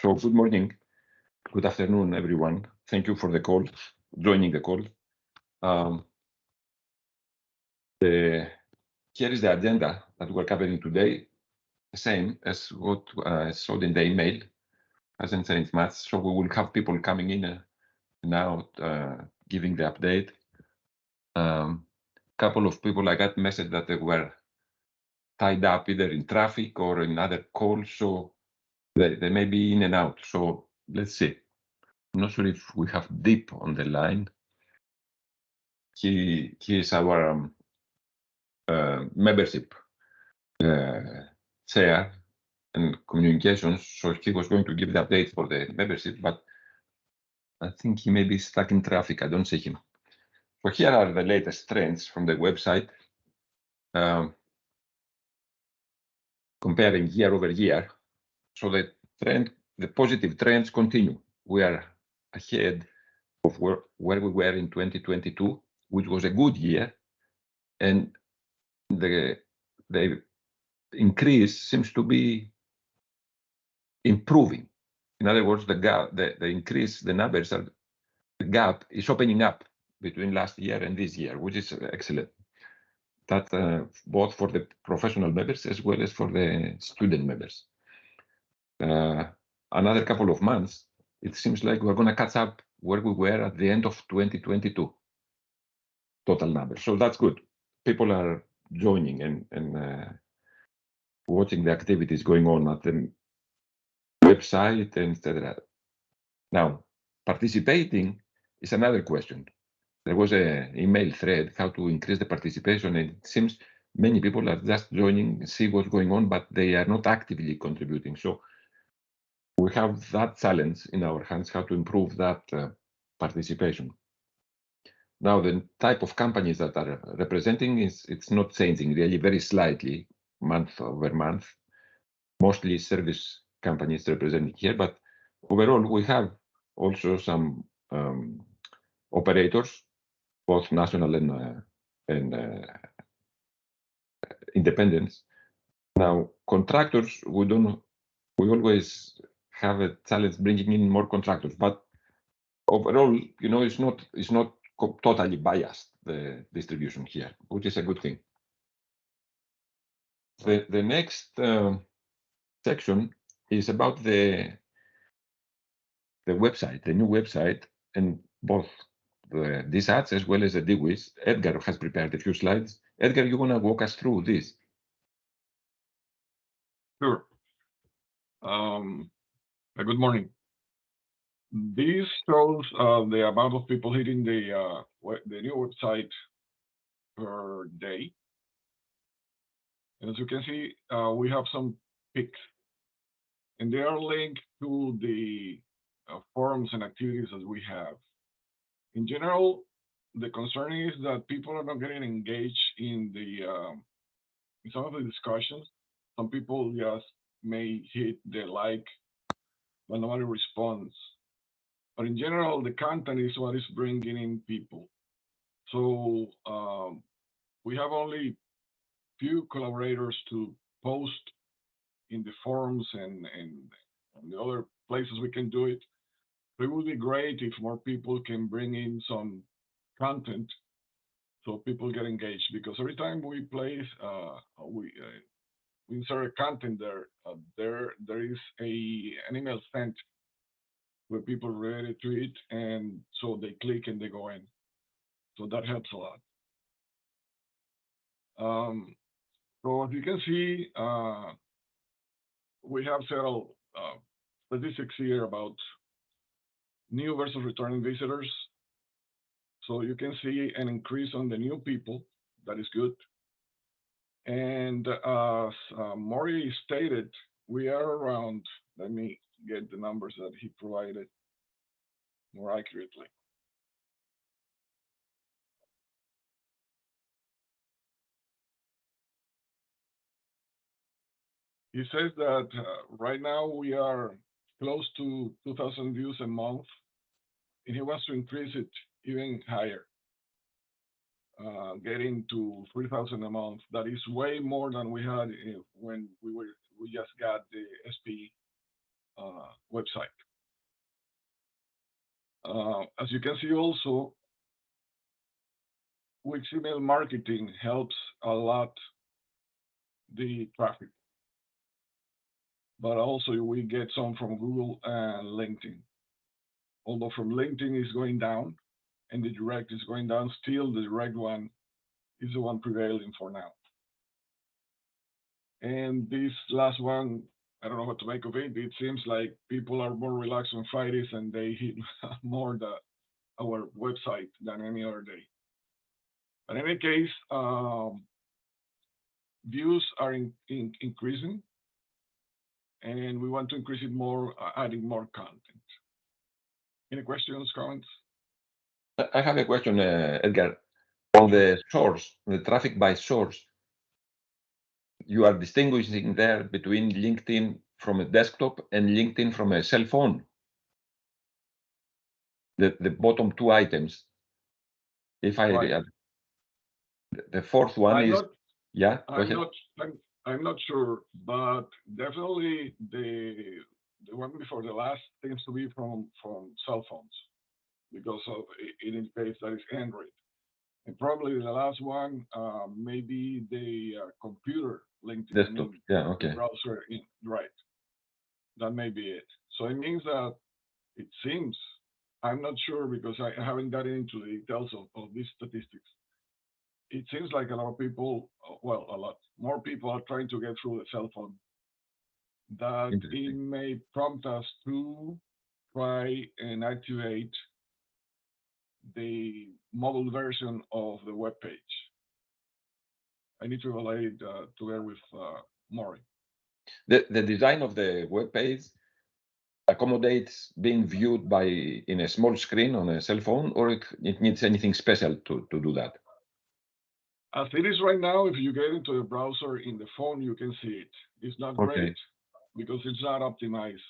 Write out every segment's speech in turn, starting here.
So good morning, good afternoon, everyone. Thank you for the call, joining the call. Here is the agenda that we're covering today, the same as what I showed in the email, hasn't changed much. So we will have people coming in now, giving the update. Couple of people I got message that they were tied up either in traffic or in other calls, so they may be in and out. So let's see. I'm not sure if we have Deep on the line. He is our membership chair and communications, so he was going to give the update for the membership, but I think he may be stuck in traffic. I don't see him. So here are the latest trends from the website, comparing year over year. So the positive trends continue. We are ahead of where we were in 2022, which was a good year, and the increase seems to be improving. In other words, the increase, the numbers are, the gap is opening up between last year and this year, which is excellent. That both for the professional members as well as for the student members. Another couple of months, it seems like we're going to catch up where we were at the end of 2022 total numbers. So that's good. People are joining and watching the activities going on at the website, etc. Now, participating is another question. There was an email thread how to increase the participation, and it seems many people are just joining, see what's going on, but they are not actively contributing. So we have that challenge in our hands, how to improve that participation. Now, the type of companies that are representing it's not changing really, very slightly month over month. Mostly service companies represented here, but overall we have also some operators, both national and independents. Now, contractors, we always have a challenge bringing in more contractors, but overall, it's not totally biased, the distribution here, which is a good thing. The next section is about the website, the new website, and both the DSATS as well as the DWIS. Edgar has prepared a few slides. Edgar, you want to walk us through this? Sure. Good morning. This shows the amount of people hitting the new website per day. And as you can see, we have some peaks, and they are linked to the forums and activities that we have. In general, the concern is that people are not getting engaged in some of the discussions. Some people just may hit the like, but nobody responds. But in general, the content is what is bringing in people. So we have only few collaborators to post in the forums and the other places we can do it. It would be great if more people can bring in some content so people get engaged, because every time we place, we insert a content there is an email sent where people related to it, and so they click and they go in. So that helps a lot. So as you can see, we have several statistics here about new versus returning visitors. So you can see an increase on the new people. That is good. And as Maury stated, we are around, let me get the numbers that he provided more accurately. He says that right now we are close to 2,000 views a month, and he wants to increase it even higher, getting to 3,000 a month. That is way more than we had when we just got the SPE. website. As you can see also, Wix email marketing helps a lot the traffic, but also we get some from Google and LinkedIn. Although from LinkedIn is going down and the direct is going down, still the direct one is the one prevailing for now. And this last one, I don't know what to make of it. It seems like people are more relaxed on Fridays and they hit more our website than any other day. But in any case, views are increasing, and we want to increase it more, adding more content. Any questions, comments? I have a question, Edgar. On the source, the traffic by source, you are distinguishing there between LinkedIn from a desktop and LinkedIn from a cell phone. The bottom two items. If I Right. the fourth one I'm is not, yeah. Go I'm ahead. not, I'm not sure, but definitely the one before the last seems to be from cell phones because of it indicates that it's Android. And probably the last one, maybe the computer linked to Desktop. Yeah. Okay. browser. Right. That may be it. So it means that it seems, I'm not sure because I haven't gotten into the details of these statistics. It seems like a lot of people, well, a lot more people are trying to get through the cell phone. That it may prompt us to try and activate the mobile version of the web page. I need to evaluate together with Maury. The design of the web page accommodates being viewed by in a small screen on a cell phone, or it needs anything special to do that? As it is right now, if you get into the browser in the phone, you can see it. It's not great because it's not optimized.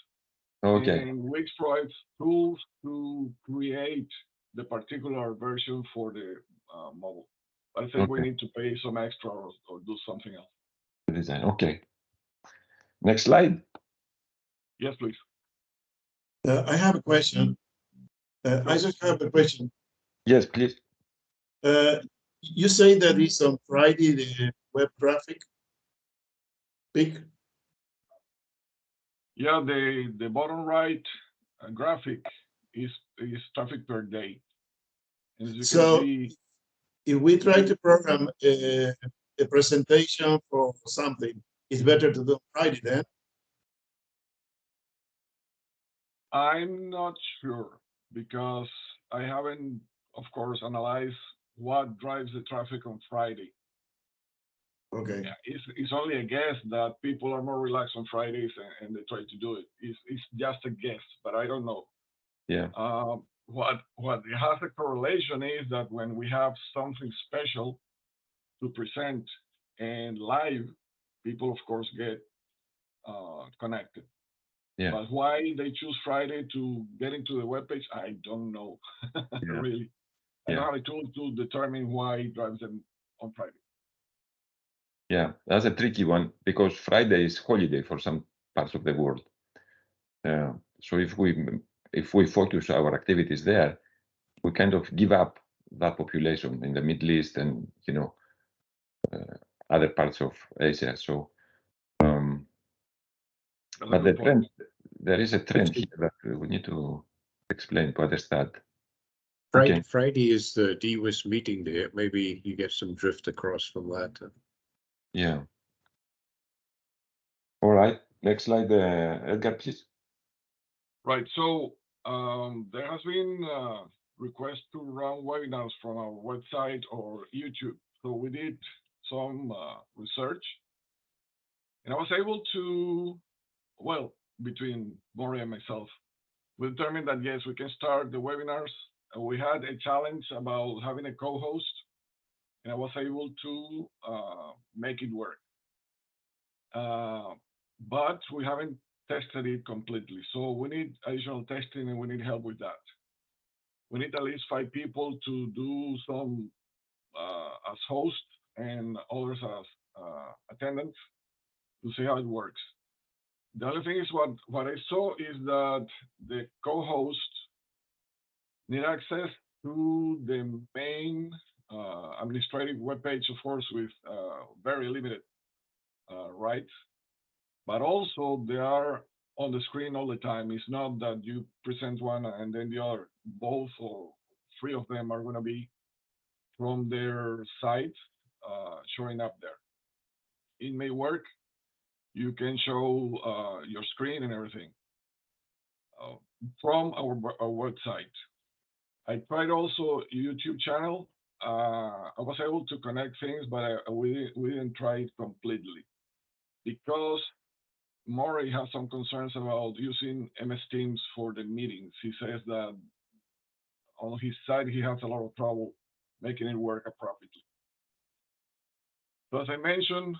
Okay. And Wix provides tools to create the particular version for the mobile. I think we need to pay some extra or do something else. Design. Okay. Next slide. Yes, please. I have a question. I just have a question. Yes, please. You say that it's on Friday, the web traffic peak? Yeah, the bottom right graphic is traffic per day. And as you So can see, if we try to program a presentation for something, it's better to do on Friday then? I'm not sure because I haven't, of course, analyzed what drives the traffic on Friday. Okay. Yeah, it's only a guess that people are more relaxed on Fridays and they try to do it. It's just a guess, but I don't know. Yeah. What has a correlation is that when we have something special to present and live, people of course get connected. Yeah. But why they choose Friday to get into the webpage, I don't know. Really. I don't have a tool to determine why it drives them on Friday. Yeah, that's a tricky one because Friday is holiday for some parts of the world. So if we focus our activities there, we kind of give up that population in the Middle East and other parts of Asia. So, but the trend, there is a trend here that we need to explain to understand. Friday is the DWIS meeting day. Maybe you get some drift across from that. Yeah. All right. Next slide, Edgar, please. Right. So there has been requests to run webinars from our website or YouTube. So we did some research, and I was able to, well, between Maury and myself, we determined that yes, we can start the webinars. We had a challenge about having a co-host, and I was able to make it work. But we haven't tested it completely. So we need additional testing and we need help with that. We need at least 5 people to do some as hosts and others as attendants to see how it works. The other thing is what I saw is that the co-host need access to the main administrative webpage, of course, with very limited rights, but also they are on the screen all the time. It's not that you present one and then the other. Both or three of them are going to be from their site showing up there. It may work. You can show your screen and everything from our website. I tried also YouTube channel. I was able to connect things, but we didn't try it completely because Maury has some concerns about using MS Teams for the meetings. He says that on his side, he has a lot of trouble making it work appropriately. So as I mentioned,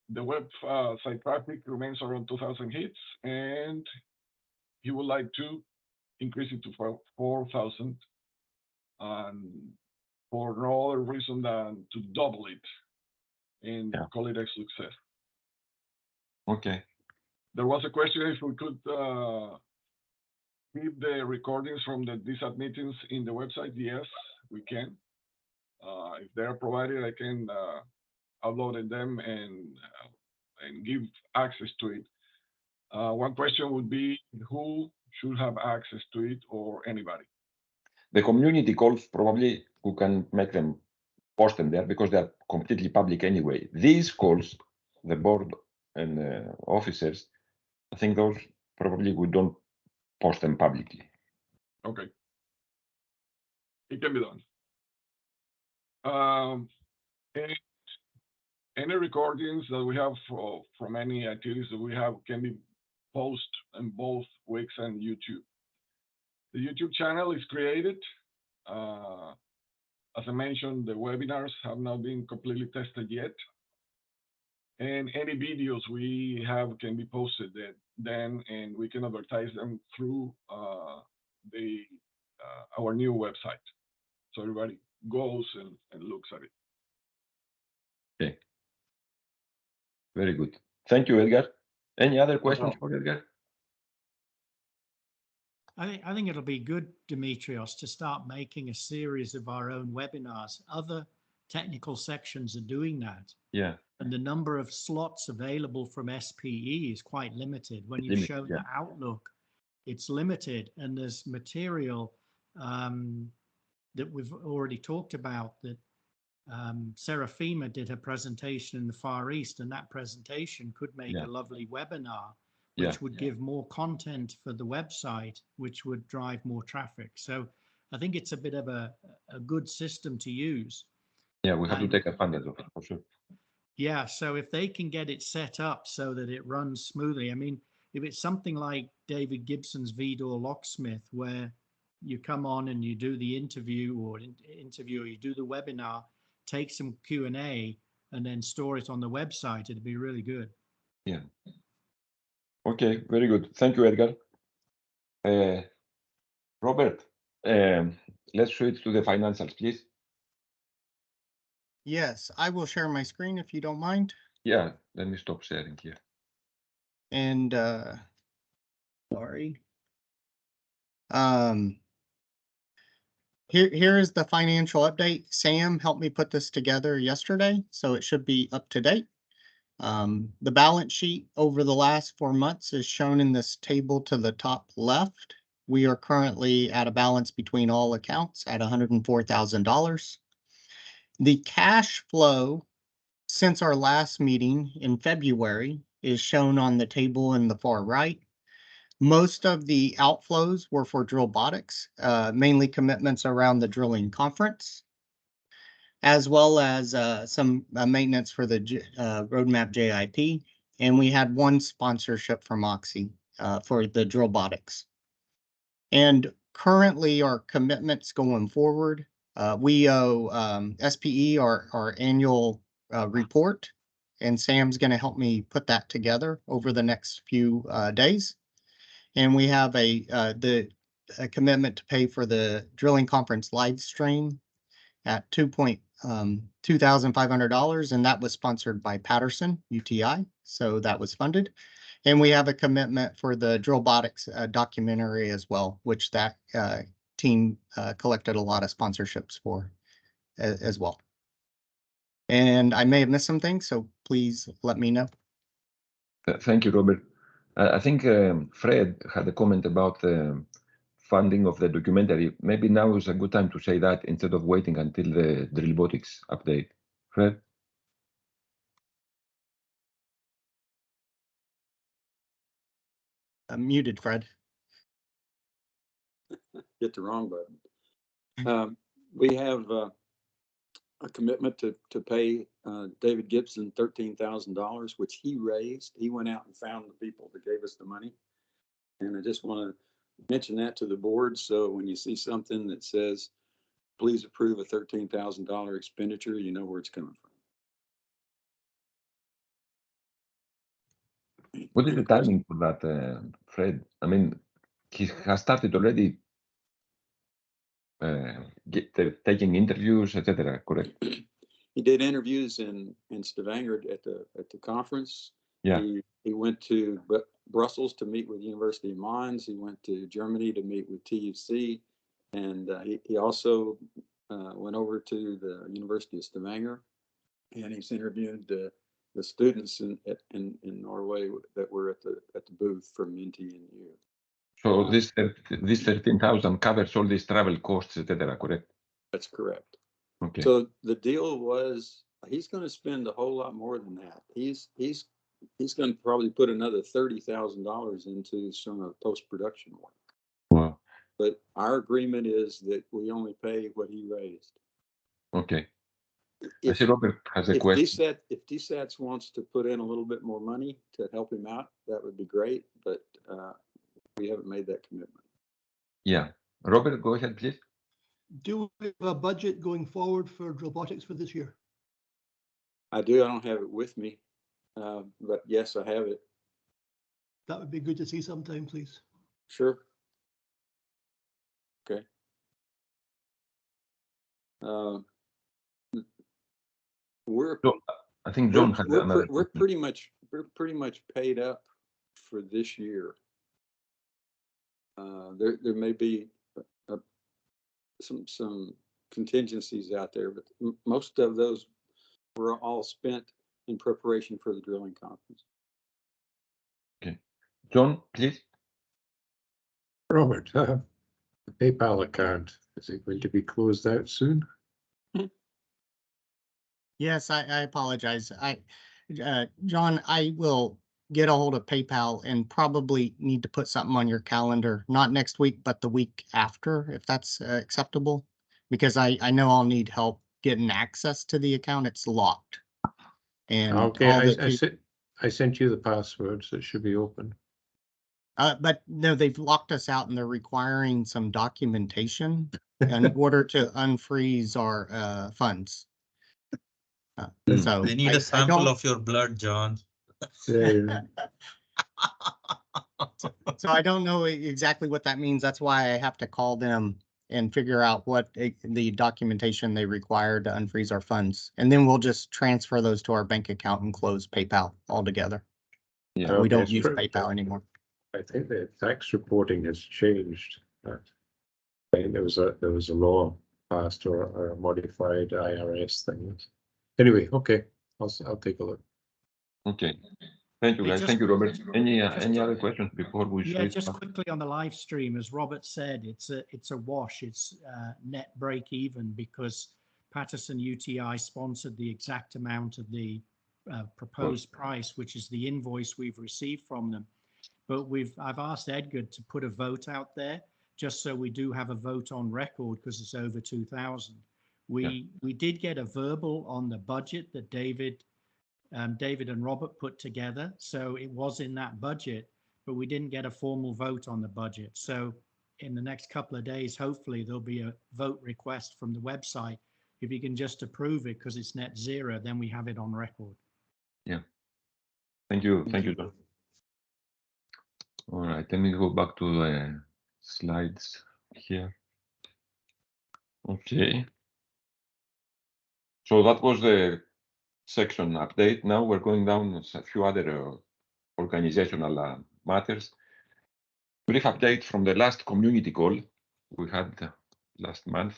the website traffic remains around 2,000 hits, and he would like to increase it to 4,000, and for no other reason than to double it and call it a success. Okay. There was a question if we could keep the recordings from the DSAT meetings in the website. Yes, we can. If they are provided, I can upload them and give access to it. One question would be who should have access to it, or anybody? The community calls, probably who can make them, post them there because they're completely public anyway. These calls, the board and officers, I think those probably we don't post them publicly. Okay. It can be done. And any recordings that we have from any activities that we have can be posted in both Wix and YouTube. The YouTube channel is created. As I mentioned, the webinars have not been completely tested yet. And any videos we have can be posted then, and we can advertise them through our new website. So everybody goes and looks at it. Okay. Very good. Thank you, Edgar. Any other questions for Edgar? I think it'll be good, Dimitrios, to start making a series of our own webinars. Other technical sections are doing that. Yeah. And the number of slots available from SPE is quite limited. When you show the Outlook, it's limited. And there's material that we've already talked about that Serafima did her presentation in the Far East, and that presentation could make a lovely webinar, which would give more content for the website, which would drive more traffic. So I think it's a bit of a good system to use. Yeah, we have to take advantage of it for sure. Yeah, so if they can get it set up so that it runs smoothly, I mean, if it's something like David Gibson's VDOR Locksmith, where you come on and you do the interview or you do the webinar, take some Q&A and then store it on the website, it'd be really good. Yeah. Okay, very good. Thank you, Edgar. Robert, let's switch to the financials, please. Yes, I will share my screen if you don't mind. Yeah, let me stop sharing here. And sorry. Here is the financial update. Sam helped me put this together yesterday, so it should be up to date. The balance sheet over the last 4 months is shown in this table to the top left. We are currently at a balance between all accounts at $104,000. The cash flow since our last meeting in February is shown on the table in the far right. Most of the outflows were for Drillbotics, mainly commitments around the drilling conference, as well as some maintenance for the Roadmap JIP. And we had one sponsorship from Oxy for the Drillbotics. And currently our commitments going forward, we owe SPE our annual report, and Sam's going to help me put that together over the next few days. And we have a commitment to pay for the drilling conference live stream at $2,500, and that was sponsored by Patterson, UTI. So that was funded. And we have a commitment for the Drillbotics documentary as well, which that team collected a lot of sponsorships for as well. And I may have missed some things, so please let me know. Thank you, Robert. I think Fred had a comment about funding of the documentary. Maybe now is a good time to say that instead of waiting until the Drillbotics update. Fred? I'm muted, Fred. Hit the wrong button. We have a commitment to pay David Gibson $13,000, which he raised. He went out and found the people that gave us the money. And I just want to mention that to the board. So when you see something that says, please approve a $13,000 expenditure, you know where it's coming from. What is the timing for that, Fred? I mean, he has started already taking interviews, etc. Correct? He did interviews in Stavanger at the conference. Yeah. He went to Brussels to meet with the University of Mainz. He went to Germany to meet with TUC, and he also went over to the University of Stavanger, and he's interviewed the students in Norway that were at the booth from NTNU. So this 13,000 covers all these travel costs, etc. Correct? That's correct. Okay. So the deal was he's going to spend a whole lot more than that. He's going to probably put another $30,000 into some post-production work. Wow. But our agreement is that we only pay what he raised. Okay. I see Robert has a question. If DSATS wants to put in a little bit more money to help him out, that would be great. But we haven't made that commitment. Yeah. Robert, go ahead, please. Do we have a budget going forward for Drillbotics for this year? I do. I don't have it with me, but yes, I have it. That would be good to see sometime, please. Sure. Okay. I think John had another. We're pretty much paid up for this year. There may be some contingencies out there, but most of those were all spent in preparation for the drilling conference. Okay. John, please. Robert, the PayPal account, is it going to be closed out soon? Yes, I apologize. John, I will get a hold of PayPal and probably need to put something on your calendar, not next week, but the week after, if that's acceptable, because I know I'll need help getting access to the account. It's locked. And okay, I sent you the password, so it should be open. But no, they've locked us out and they're requiring some documentation in order to unfreeze our funds. So they need a sample of your blood, John. So I don't know exactly what that means. That's why I have to call them and figure out what the documentation they require to unfreeze our funds. And then we'll just transfer those to our bank account and close PayPal altogether. Yeah, we don't use PayPal anymore. I think the tax reporting has changed. I think there was a law passed or a modified IRS thing. Anyway, okay, I'll take a look. Okay. Thank you, guys. Thank you, Robert. Any other questions before we? Yeah, just quickly on the live stream, as Robert said, it's a wash. It's net break even because Patterson UTI sponsored the exact amount of the proposed price, which is the invoice we've received from them. But I've asked Edgar to put a vote out there just so we do have a vote on record because it's over 2,000. We did get a verbal on the budget that David and Robert put together. So it was in that budget, but we didn't get a formal vote on the budget. So in the next couple of days, hopefully there'll be a vote request from the website. If you can just approve it because it's net zero, then we have it on record. Yeah. Thank you. Thank you, John. All right, let me go back to slides here. Okay. So that was the section update. Now we're going down a few other organizational matters. Brief update from the last community call we had last month.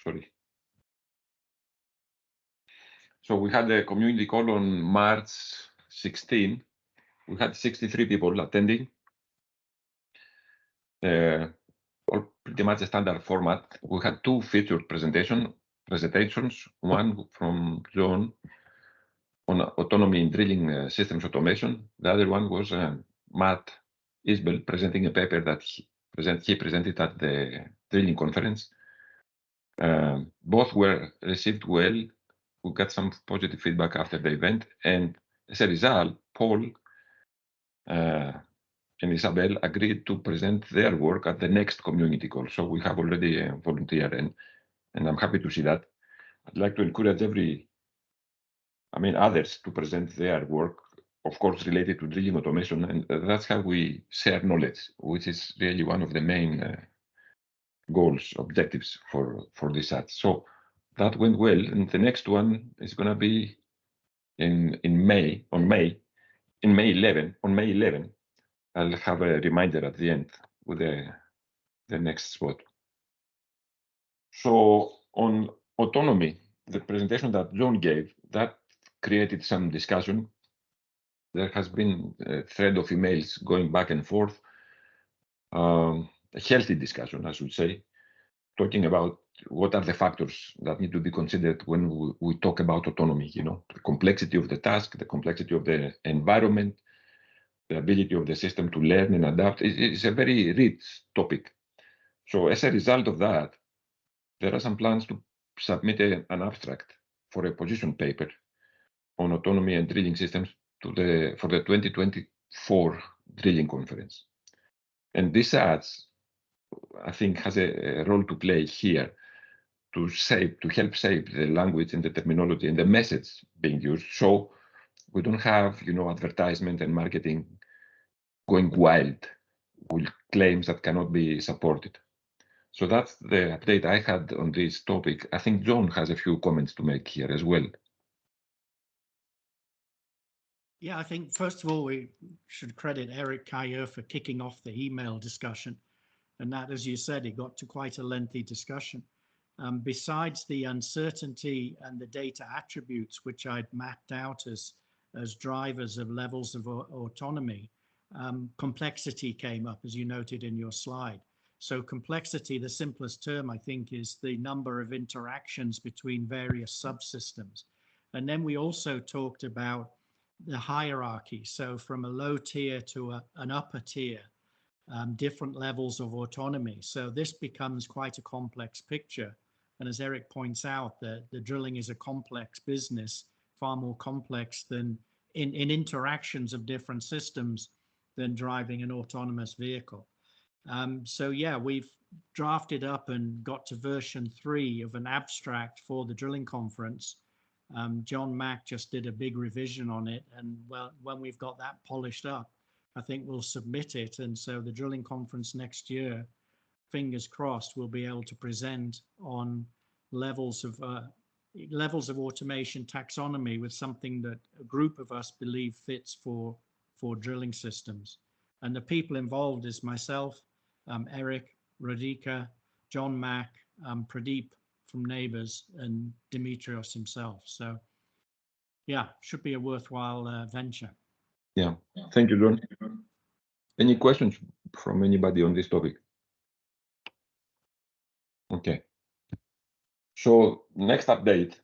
Sorry. So we had a community call on March 16. We had 63 people attending. All pretty much a standard format. We had two featured presentations, one from John on autonomy in drilling systems automation. The other one was Matt Isbell presenting a paper that he presented at the drilling conference. Both were received well. We got some positive feedback after the event, and as a result, Paul and Isabel agreed to present their work at the next community call. So we have already a volunteer, and I'm happy to see that. I'd like to encourage others to present their work, of course, related to drilling automation, and that's how we share knowledge, which is really one of the main goals, objectives for DSATS. So that went well, and the next one is going to be on May 11. I'll have a reminder at the end with the next spot. So on autonomy, the presentation that John gave, that created some discussion. There has been a thread of emails going back and forth, a healthy discussion, I should say, talking about what are the factors that need to be considered when we talk about autonomy, the complexity of the task, the complexity of the environment, the ability of the system to learn and adapt. It's a very rich topic. So as a result of that, there are some plans to submit an abstract for a position paper on autonomy and drilling systems for the 2024 drilling conference. And DSATS, I think, has a role to play here to help shape the language and the terminology and the message being used. So we don't have, advertisement and marketing going wild with claims that cannot be supported. So that's the update I had on this topic. I think John has a few comments to make here as well. Yeah, I think first of all, we should credit Eric Cailleux for kicking off the email discussion. And that, as you said, it got to quite a lengthy discussion. Besides the uncertainty and the data attributes, which I'd mapped out as drivers of levels of autonomy, complexity came up, as you noted in your slide. So complexity, the simplest term, I think, is the number of interactions between various subsystems. And then we also talked about the hierarchy. So from a low tier to an upper tier, different levels of autonomy. So this becomes quite a complex picture. And as Eric points out, the drilling is a complex business, far more complex than in interactions of different systems than driving an autonomous vehicle. So yeah, we've drafted up and got to version 3 of an abstract for the drilling conference. John Mack just did a big revision on it, and well, when we've got that polished up, I think we'll submit it. And so the drilling conference next year, fingers crossed, we'll be able to present on levels of automation taxonomy with something that a group of us believe fits for drilling systems. And the people involved is myself, Eric, Radhika, John Mack, Pradeep from Neighbors, and Dimitrios himself. So yeah, should be a worthwhile venture. Yeah, thank you, John. Any questions from anybody on this topic? Okay. So next update,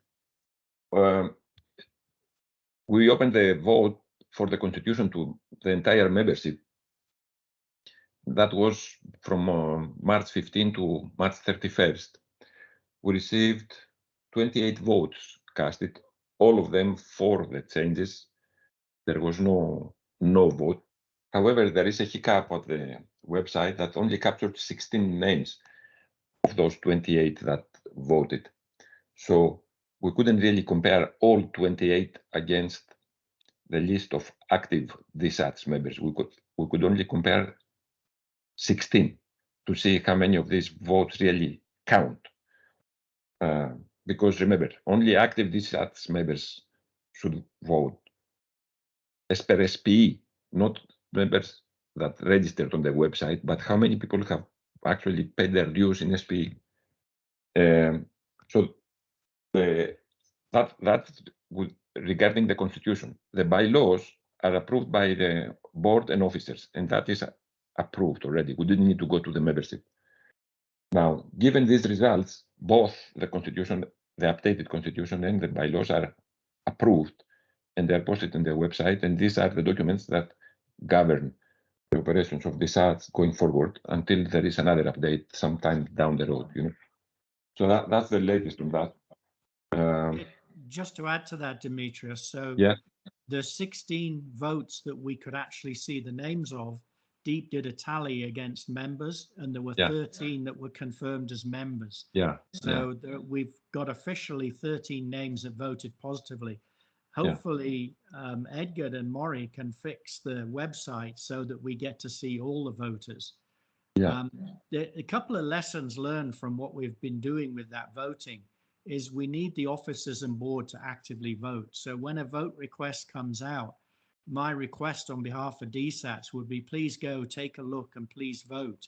we opened the vote for the constitution to the entire membership. That was from March 15 to March 31st. We received 28 votes casted, all of them for the changes. There was no vote. However, there is a hiccup at the website that only captured 16 names of those 28 that voted. So we couldn't really compare all 28 against the list of active DSATS members. We could only compare 16 to see how many of these votes really count. because remember, only active DSATS members should vote as per SPE, not members that registered on the website, but how many people have actually paid their dues in SPE. So that would, regarding the constitution, the bylaws are approved by the board and officers, and that is approved already. We didn't need to go to the membership. Now, given these results, both the constitution, the updated constitution, and the bylaws are approved, and they are posted on the website. And these are the documents that govern the operations of the DSATS going forward until there is another update sometime down the road. So that's the latest on that. Just to add to that, Demetrius, so yeah, the 16 votes that we could actually see the names of, Deep did a tally against members, and there were 13 that were confirmed as members. So we've got officially 13 names that voted positively. Hopefully, Edgar and Maury can fix the website so that we get to see all the voters. A couple of lessons learned from what we've been doing with that voting is we need the officers and board to actively vote. So when a vote request comes out, my request on behalf of DSATS would be, please go take a look and please vote,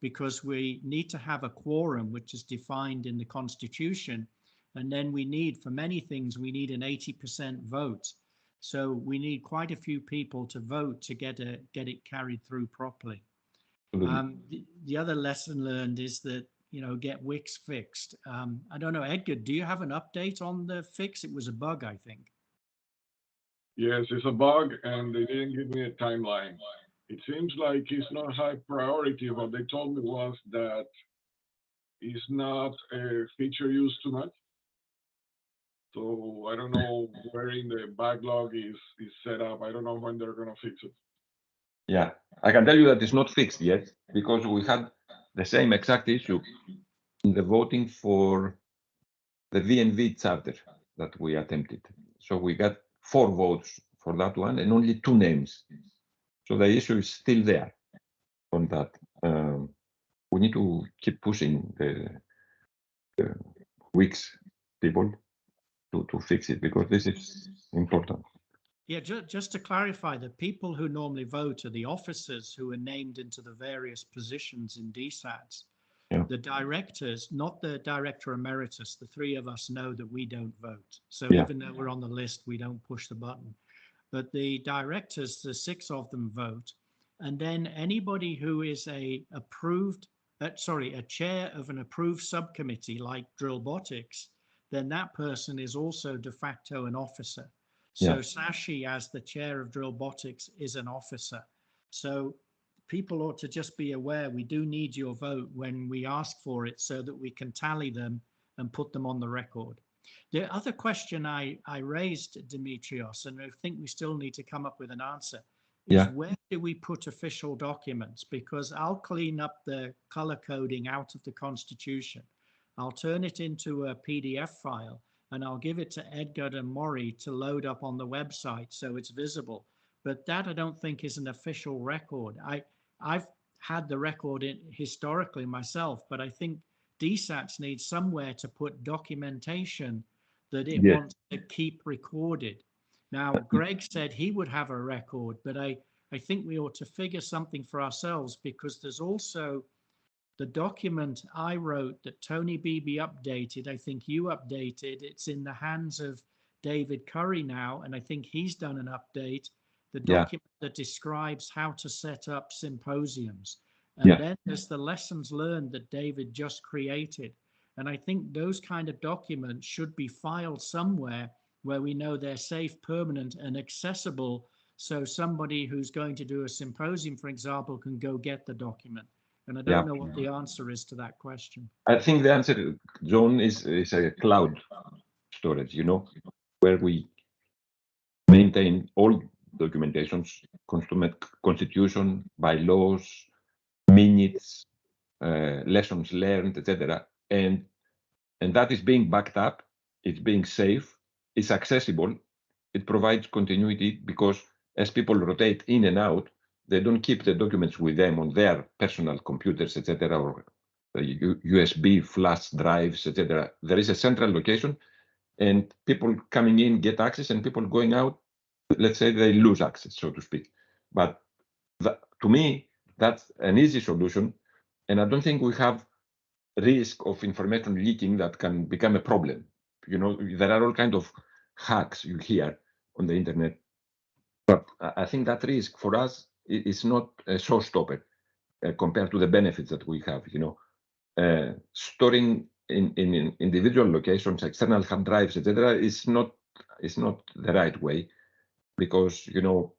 because we need to have a quorum, which is defined in the Constitution. And then we need, for many things, we need an 80% vote. So we need quite a few people to vote to get it carried through properly. The other lesson learned is that, get Wix fixed. I don't know, Edgar, do you have an update on the fix? It was a bug, I think. Yes, it's a bug, and they didn't give me a timeline. It seems like it's not high priority. What they told me was that it's not a feature used too much. So I don't know where in the backlog is set up. I don't know when they're going to fix it. Yeah, I can tell you that it's not fixed yet, because we had the same exact issue in the voting for the VNV charter that we attempted. So we got 4 votes for that one and only 2 names. So the issue is still there on that. We need to keep pushing the Wix people to fix it, because this is important. Yeah, just to clarify, the people who normally vote are the officers who are named into the various positions in DSATS. The directors, not the director emeritus, the 3 of us know that we don't vote. So even though we're on the list, we don't push the button. But the directors, the 6 of them vote. And then anybody who is a chair of an approved subcommittee like Drillbotics, then that person is also de facto an officer. So Sashi, as the chair of Drillbotics, is an officer. So people ought to just be aware we do need your vote when we ask for it, so that we can tally them and put them on the record. The other question I raised, Demetrios, and I think we still need to come up with an answer, is where do we put official documents? Because I'll clean up the color coding out of the Constitution. I'll turn it into a PDF file, and I'll give it to Edgar and Maury to load up on the website so it's visible. But that I don't think is an official record. I've had the record historically myself, but I think DSATS needs somewhere to put documentation that it wants to keep recorded. Now, Greg said he would have a record, but I think we ought to figure something for ourselves, because there's also the document I wrote that Tony Beebe updated. I think you updated. It's in the hands of David Curry now, and I think he's done an update. The document that describes how to set up symposiums. And then there's the lessons learned that David just created. And I think those kind of documents should be filed somewhere where we know they're safe, permanent, and accessible. So somebody who's going to do a symposium, for example, can go get the document. And I don't know what the answer is to that question. I think the answer, John, is a cloud storage, where we maintain all documentations, constitution, bylaws, minutes, lessons learned, etc. And that is being backed up. It's being safe. It's accessible. It provides continuity, because as people rotate in and out, they don't keep the documents with them on their personal computers, etc., or USB flash drives, etc. There is a central location, and people coming in get access, and people going out, let's say they lose access, so to speak. But to me, that's an easy solution, and I don't think we have risk of information leaking that can become a problem. You know, there are all kinds of hacks you hear on the internet, but I think that risk for us is not a showstopper compared to the benefits that we have. You know, storing in individual locations, external hard drives, etc., is not the right way, because you know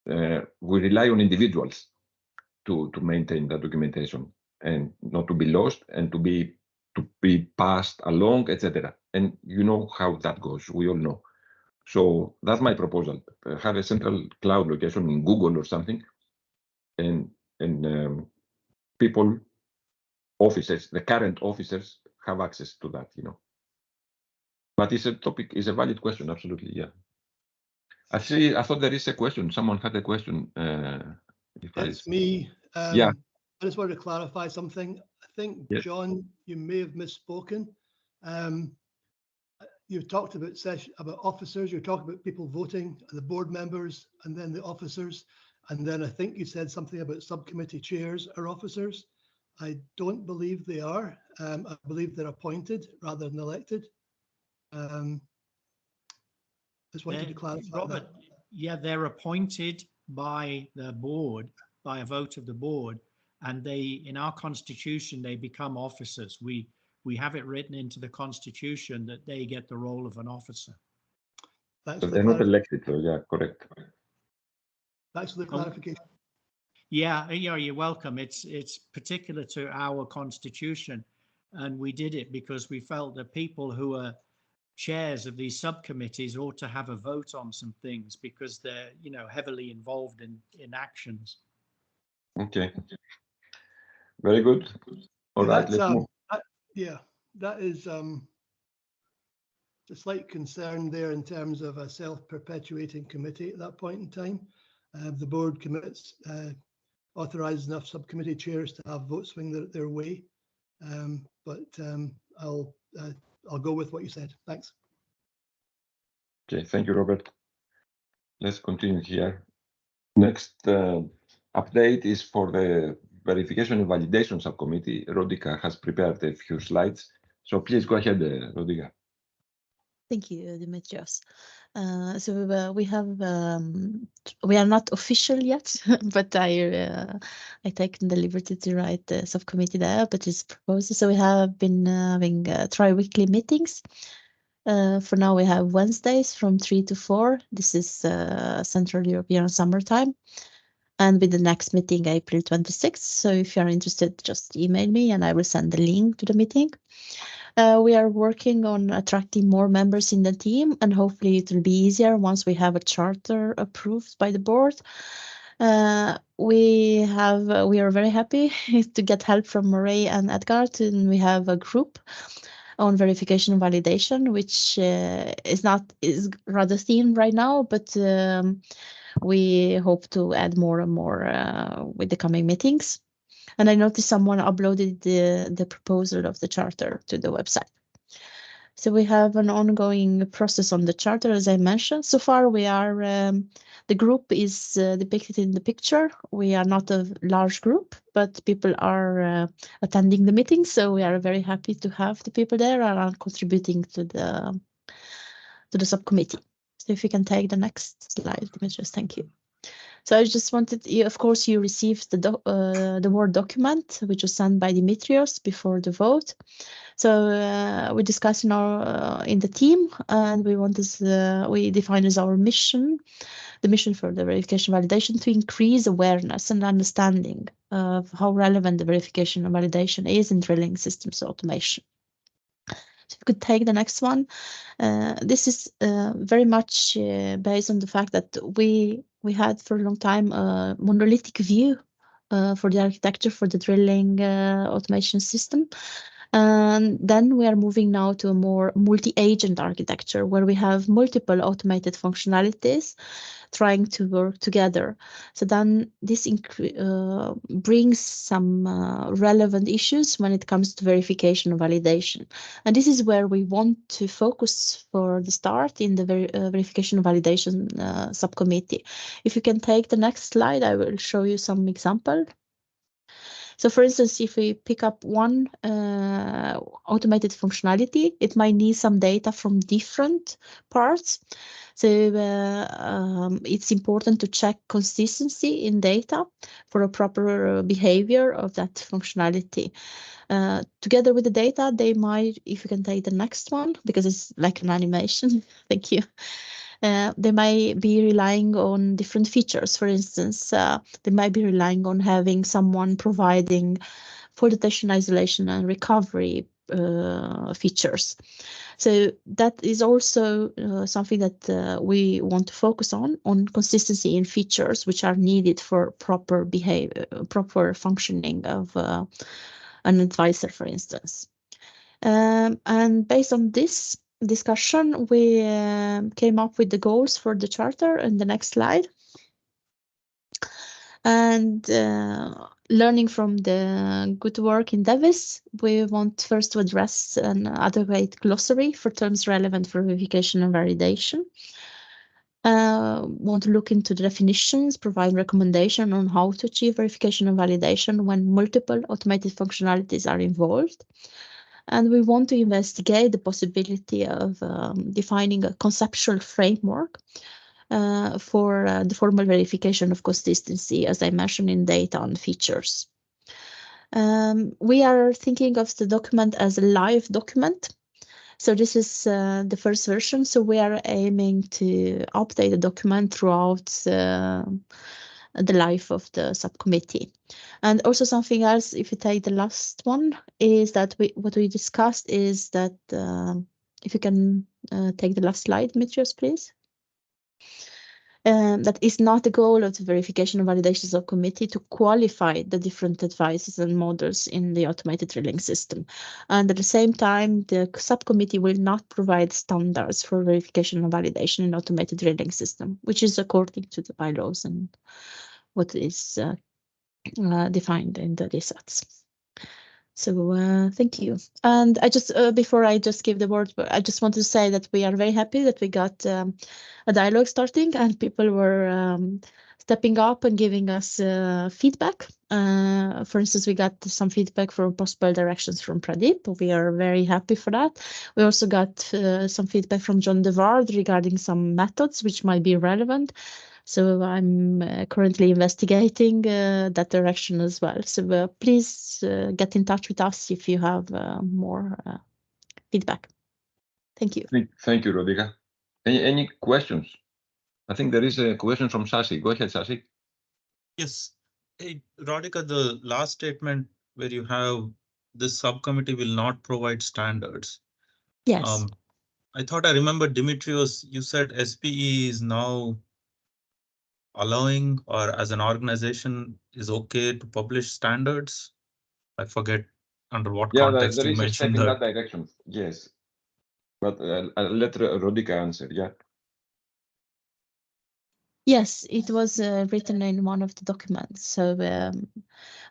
we rely on individuals to maintain that documentation and not to be lost and to be passed along, etc. And you know how that goes. We all know. So that's my proposal. Have a central cloud location in Google or something, and people, officers, the current officers have access to that. You know. But it's a topic, is a valid question. Absolutely, yeah. I see. I thought there is a question. Someone had a question. It's me. Yeah. I just wanted to clarify something. I think, Yes. John, you may have misspoken. You talked about officers, you talked about people voting, the board members, and then the officers. And then I think you said something about subcommittee chairs or officers. I don't believe they are. I believe they're appointed rather than elected. Just wanted to clarify Robert, that. yeah, they're appointed by the board, by a vote of the board, and they, in our constitution, they become officers. We have it written into the constitution that they get the role of an officer. Thanks So for they're the not elected, so yeah, correct. Thanks for the clarification. Yeah, you're welcome. It's particular to our constitution, and we did it because we felt that people who are chairs of these subcommittees ought to have a vote on some things because they're, you know, heavily involved in actions. Okay. Very good. All right, let's move. Yeah, that is a slight concern there in terms of a self-perpetuating committee at that point in time. The board commits, authorizes enough subcommittee chairs to have votes swing their way. I'll go with what you said. Thanks. Okay, thank you, Robert. Let's continue here. Next update is for the verification and validation subcommittee. Rodica has prepared a few slides. So please go ahead, Rodica. Thank you, Dimitrios. We are not official yet, but I taken the liberty to write the subcommittee there, but it's proposed. So we have been having tri-weekly meetings. For now, we have Wednesdays from 3 to 4. This is Central European summertime. And with the next meeting, April 26th. So if you're interested, just email me and I will send the link to the meeting. We are working on attracting more members in the team, and hopefully it will be easier once we have a charter approved by the board. We are very happy to get help from Murray and Edgar, and we have a group on verification and validation, which is rather thin right now, but we hope to add more and more with the coming meetings. And I noticed someone uploaded the proposal of the charter to the website. So we have an ongoing process on the charter, as I mentioned. So far, we are the group is depicted in the picture. We are not a large group, but people are attending the meetings. So we are very happy to have the people there and are contributing to the subcommittee. So if you can take the next slide, Demetrius, thank you. So I just wanted, of course, you received the Word document, which was sent by Dimitrios before the vote. So we discussed now in the team, and we defined as our mission, the mission for the verification validation, to increase awareness and understanding of how relevant the verification and validation is in drilling systems automation. So if you could take the next one. This is very much based on the fact that we had for a long time a monolithic view for the architecture for the drilling automation system. And then we are moving now to a more multi-agent architecture where we have multiple automated functionalities trying to work together. So then this brings some relevant issues when it comes to verification and validation. And this is where we want to focus for the start in the verification and validation subcommittee. If you can take the next slide, I will show you some example. So for instance, if we pick up one automated functionality, it might need some data from different parts. So it's important to check consistency in data for a proper behavior of that functionality. Together with the data, they might, if you can take the next one, because it's like an animation, thank you. They might be relying on different features. For instance, they might be relying on having someone providing fault detection, isolation, and recovery features. So that is also something that we want to focus on consistency in features which are needed for proper proper functioning of an advisor, for instance. And based on this discussion, we came up with the goals for the charter in the next slide. And learning from the good work in Davis, we want first to address an adequate glossary for terms relevant for verification and validation. Want to look into the definitions, provide recommendation on how to achieve verification and validation when multiple automated functionalities are involved. And we want to investigate the possibility of defining a conceptual framework for the formal verification of consistency, as I mentioned, in data and features. We are thinking of the document as a live document. So this is the first version. So we are aiming to update the document throughout the life of the subcommittee. And also something else, if you take the last one, is that what we discussed is that, if you can take the last slide, Dimitrios, please. That is not the goal of the verification and validation subcommittee to qualify the different advices and models in the automated drilling system. And at the same time, the subcommittee will not provide standards for verification and validation in automated drilling system, which is according to the bylaws and what is defined in the DSATS. So thank you. And I just, before I just give the word, I just want to say that we are very happy that we got a dialogue starting and people were stepping up and giving us feedback. For instance, we got some feedback from possible directions from Pradeep. We are very happy for that. We also got some feedback from John Devard regarding some methods which might be relevant. So I'm currently investigating that direction as well. So please get in touch with us if you have more feedback. Thank you. Thank you, Rodica. Any questions? I think there is a question from Sasi. Go ahead, Sasi. Yes. Hey, Rodica, the last statement where you have this subcommittee will not provide standards. Yes. I thought I remember Dimitrios, you said SPE is now allowing or as an organization is okay to publish standards. I forget under what context there you is a step mentioned in that direction. Yes, but I'll let Rodica answer. Yeah. Yes, it was written in one of the documents. So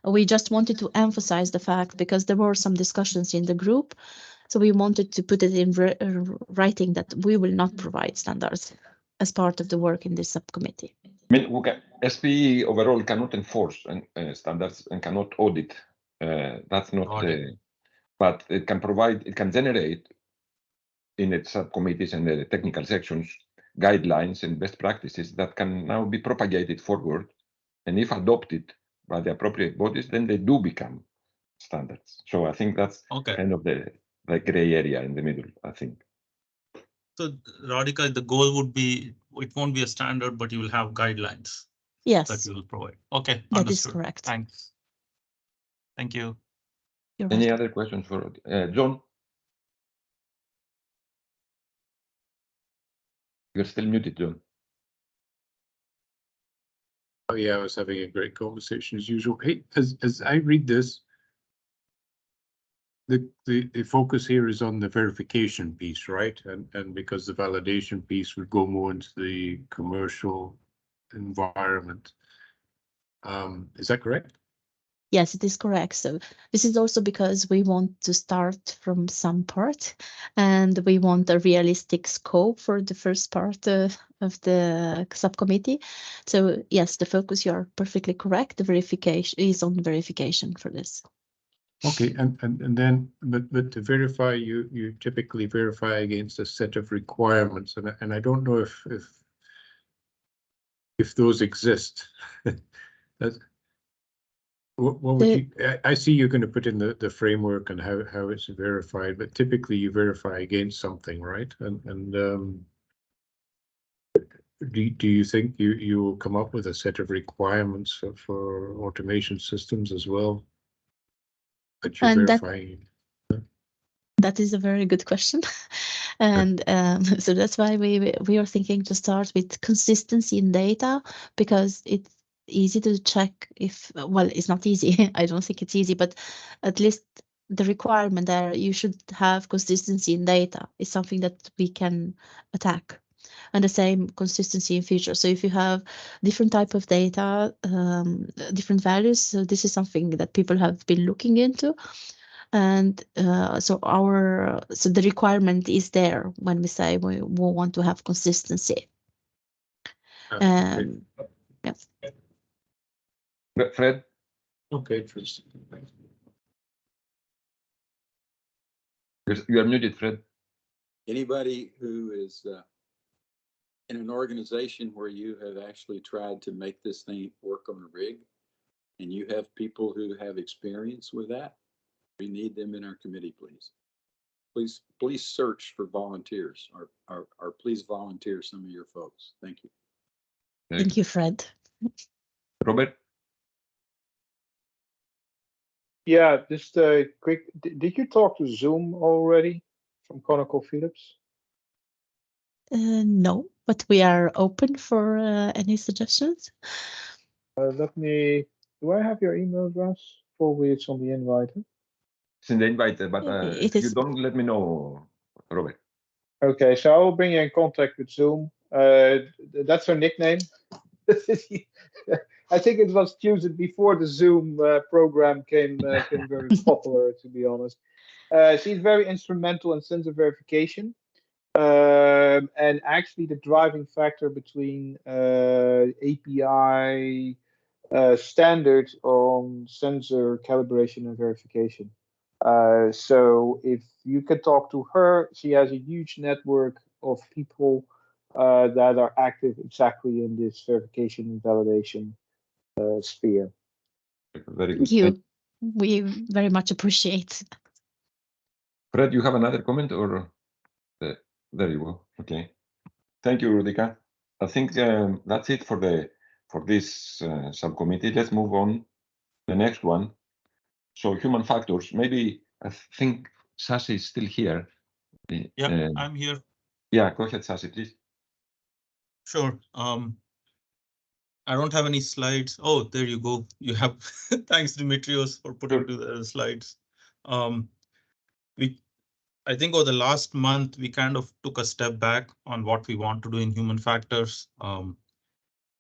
we just wanted to emphasize the fact because there were some discussions in the group. So we wanted to put it in writing that we will not provide standards as part of the work in this subcommittee. I mean, SPE overall cannot enforce standards and cannot audit. That's not, but it can provide, it can generate in its subcommittees and the technical sections guidelines and best practices that can now be propagated forward. And if adopted by the appropriate bodies, then they do become standards. So I think that's kind of the gray area in the middle, I think. So, Rodica, the goal would be, it won't be a standard, but you will have guidelines. Yes. That you will provide. Okay, that understood. is correct. Thanks. Thank you. Any other questions for John? You're still muted, John. Oh yeah, I was having a great conversation as usual. Hey, as I read this, the focus here is on the verification piece, right? And because the validation piece would go more into the commercial environment. Is that correct? Yes, it is correct. So this is also because we want to start from some part, and we want a realistic scope for the first part of the subcommittee. So yes, the focus, you are perfectly correct. The verification is on verification for this. Okay, and then, but to verify, you typically verify against a set of requirements, and I don't know if those exist. That's, what would you? I see you're going to put in the framework and how it's verified, but typically you verify against something, right? And do you think you will come up with a set of requirements for automation systems as well that you're And verifying? that is a very good question. And so that's why we are thinking to start with consistency in data, because it's easy to check if, well, it's not easy. I don't think it's easy, but at least the requirement there, you should have consistency in data is something that we can attack. And the same consistency in future. So if you have different type of data, different values, so this is something that people have been looking into. And so the requirement is there when we say we want to have consistency. Okay. Yes. Fred? Okay, interesting. You are muted, Fred. Anybody who is in an organization where you have actually tried to make this thing work on a rig, and you have people who have experience with that, we need them in our committee, please. Please search for volunteers, or please volunteer some of your folks. Thank you. Thank you, Fred. Robert? Yeah, just a quick, did you talk to Zoom already from ConocoPhillips? No, but we are open for any suggestions. Do I have your email address? Probably it's on the invite. Huh? It's in the invite, but if you don't, let me know, Robert. Okay, so I will bring you in contact with Zoom. That's her nickname. I think it was chosen before the Zoom program became very popular, to be honest. She's very instrumental in sensor verification. And actually the driving factor between API standards on sensor calibration and verification. So if you can talk to her, she has a huge network of people that are active exactly in this verification and validation sphere. Very good. Thank you. We very much appreciate. Fred, you have another comment, or there you go. Okay. Thank you, Rudika. I think that's it for this subcommittee. Let's move on. The next one. So human factors. Maybe I think Sasi is still here. Yeah, I'm here. Yeah, go ahead, Sasi, please. Sure. I don't have any slides. Oh, there you go. You have. Thanks, Dimitrios, for putting to the slides. I think over the last month, we kind of took a step back on what we want to do in human factors.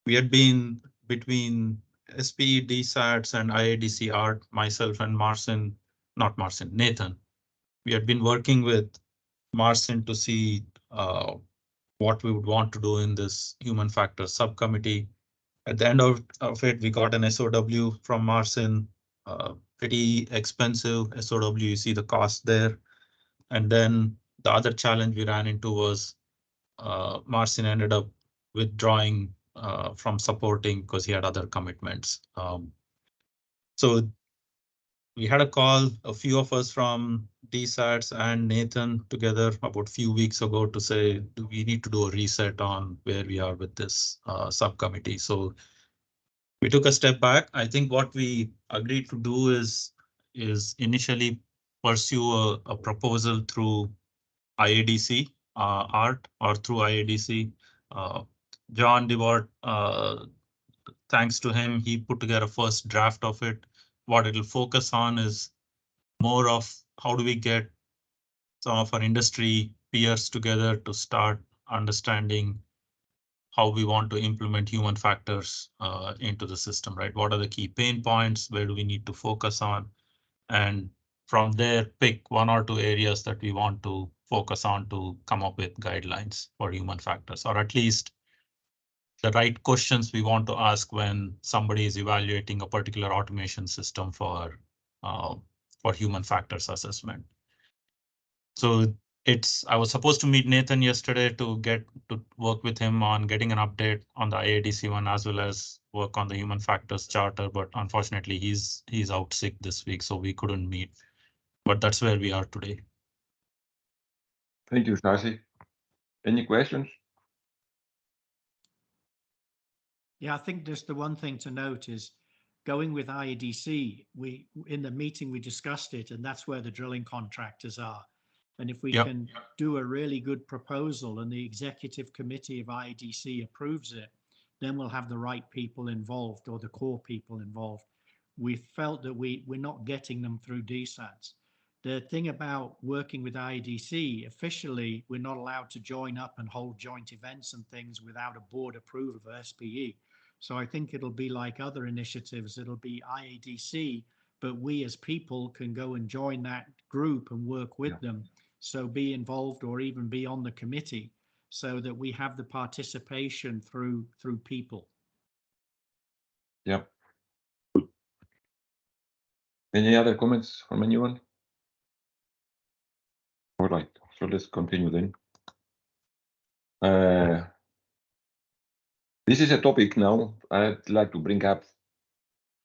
We had been between SPE, DSATS, and IADC Art, myself and Nathan. We had been working with Marcin to see what we would want to do in this human factors subcommittee. At the end of it, we got an SOW from Marcin, pretty expensive SOW. You see the cost there. And then the other challenge we ran into was Marcin ended up withdrawing from supporting because he had other commitments. So we had a call, a few of us from DSATS and Nathan together about a few weeks ago to say, do we need to do a reset on where we are with this subcommittee? So we took a step back. I think what we agreed to do is initially pursue a proposal through IADC Art or through IADC. John DeWart, thanks to him, he put together a first draft of it. What it'll focus on is more of how do we get some of our industry peers together to start understanding how we want to implement human factors into the system, right? What are the key pain points? Where do we need to focus on? And from there, pick 1 or 2 areas that we want to focus on to come up with guidelines for human factors, or at least the right questions we want to ask when somebody is evaluating a particular automation system for human factors assessment. So I was supposed to meet Nathan yesterday to work with him on getting an update on the IADC one, as well as work on the human factors charter, but unfortunately he's out sick this week, so we couldn't meet. But that's where we are today. Thank you, Stasi. Any questions? Yeah, I think just the one thing to note is going with IADC, in the meeting we discussed it, and that's where the drilling contractors are. And if we can do a really good proposal and the executive committee of IADC approves it, then we'll have the right people involved, or the core people involved. We felt that we're not getting them through DSATS. The thing about working with IADC, officially, we're not allowed to join up and hold joint events and things without a board approval of SPE. So I think it'll be like other initiatives. It'll be IADC, but we as people can go and join that group and work with them. So be involved or even be on the committee, so that we have the participation through people. Yeah. Any other comments from anyone? All right, so let's continue then. This is a topic now I'd like to bring up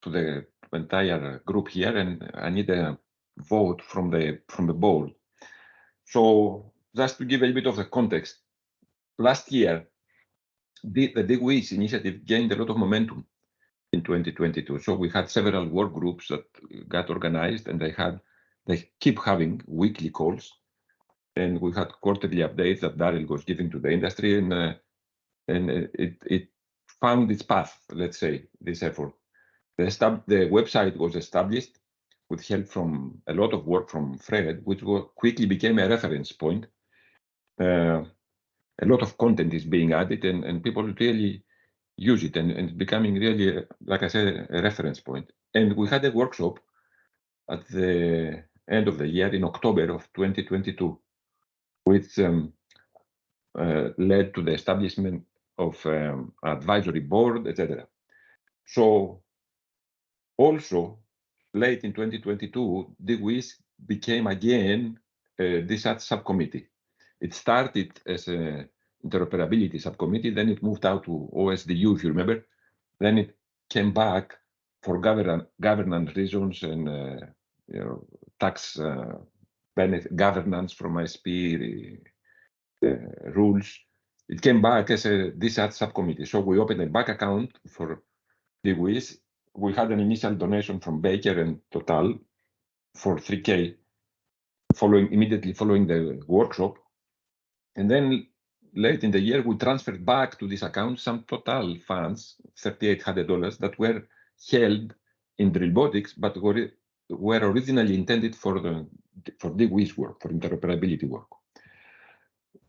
to the entire group here, and I need a vote from the board. So just to give a bit of the context, last year, the DWIS initiative gained a lot of momentum in 2022. So we had several work groups that got organized, and they keep having weekly calls, and we had quarterly updates that Daryl was giving to the industry, and it found its path, let's say, this effort. The website was established with help from a lot of work from Fred, which quickly became a reference point. A lot of content is being added, and people really use it, and it's becoming really, like I said, a reference point. And we had a workshop at the end of the year in October of 2022, which led to the establishment of advisory board, etc. So also, late in 2022, DWIS became again a DSATS subcommittee. It started as an interoperability subcommittee, then it moved out to OSDU, if you remember. Then it came back for governance reasons and tax governance from SP rules. It came back as a DSATS subcommittee. So we opened a bank account for DWIS. We had an initial donation from Baker and Total for $3K immediately following the workshop. And then late in the year, we transferred back to this account some Total funds, $3,800, that were held in Drillbotics, but were originally intended for DWIS work, for interoperability work.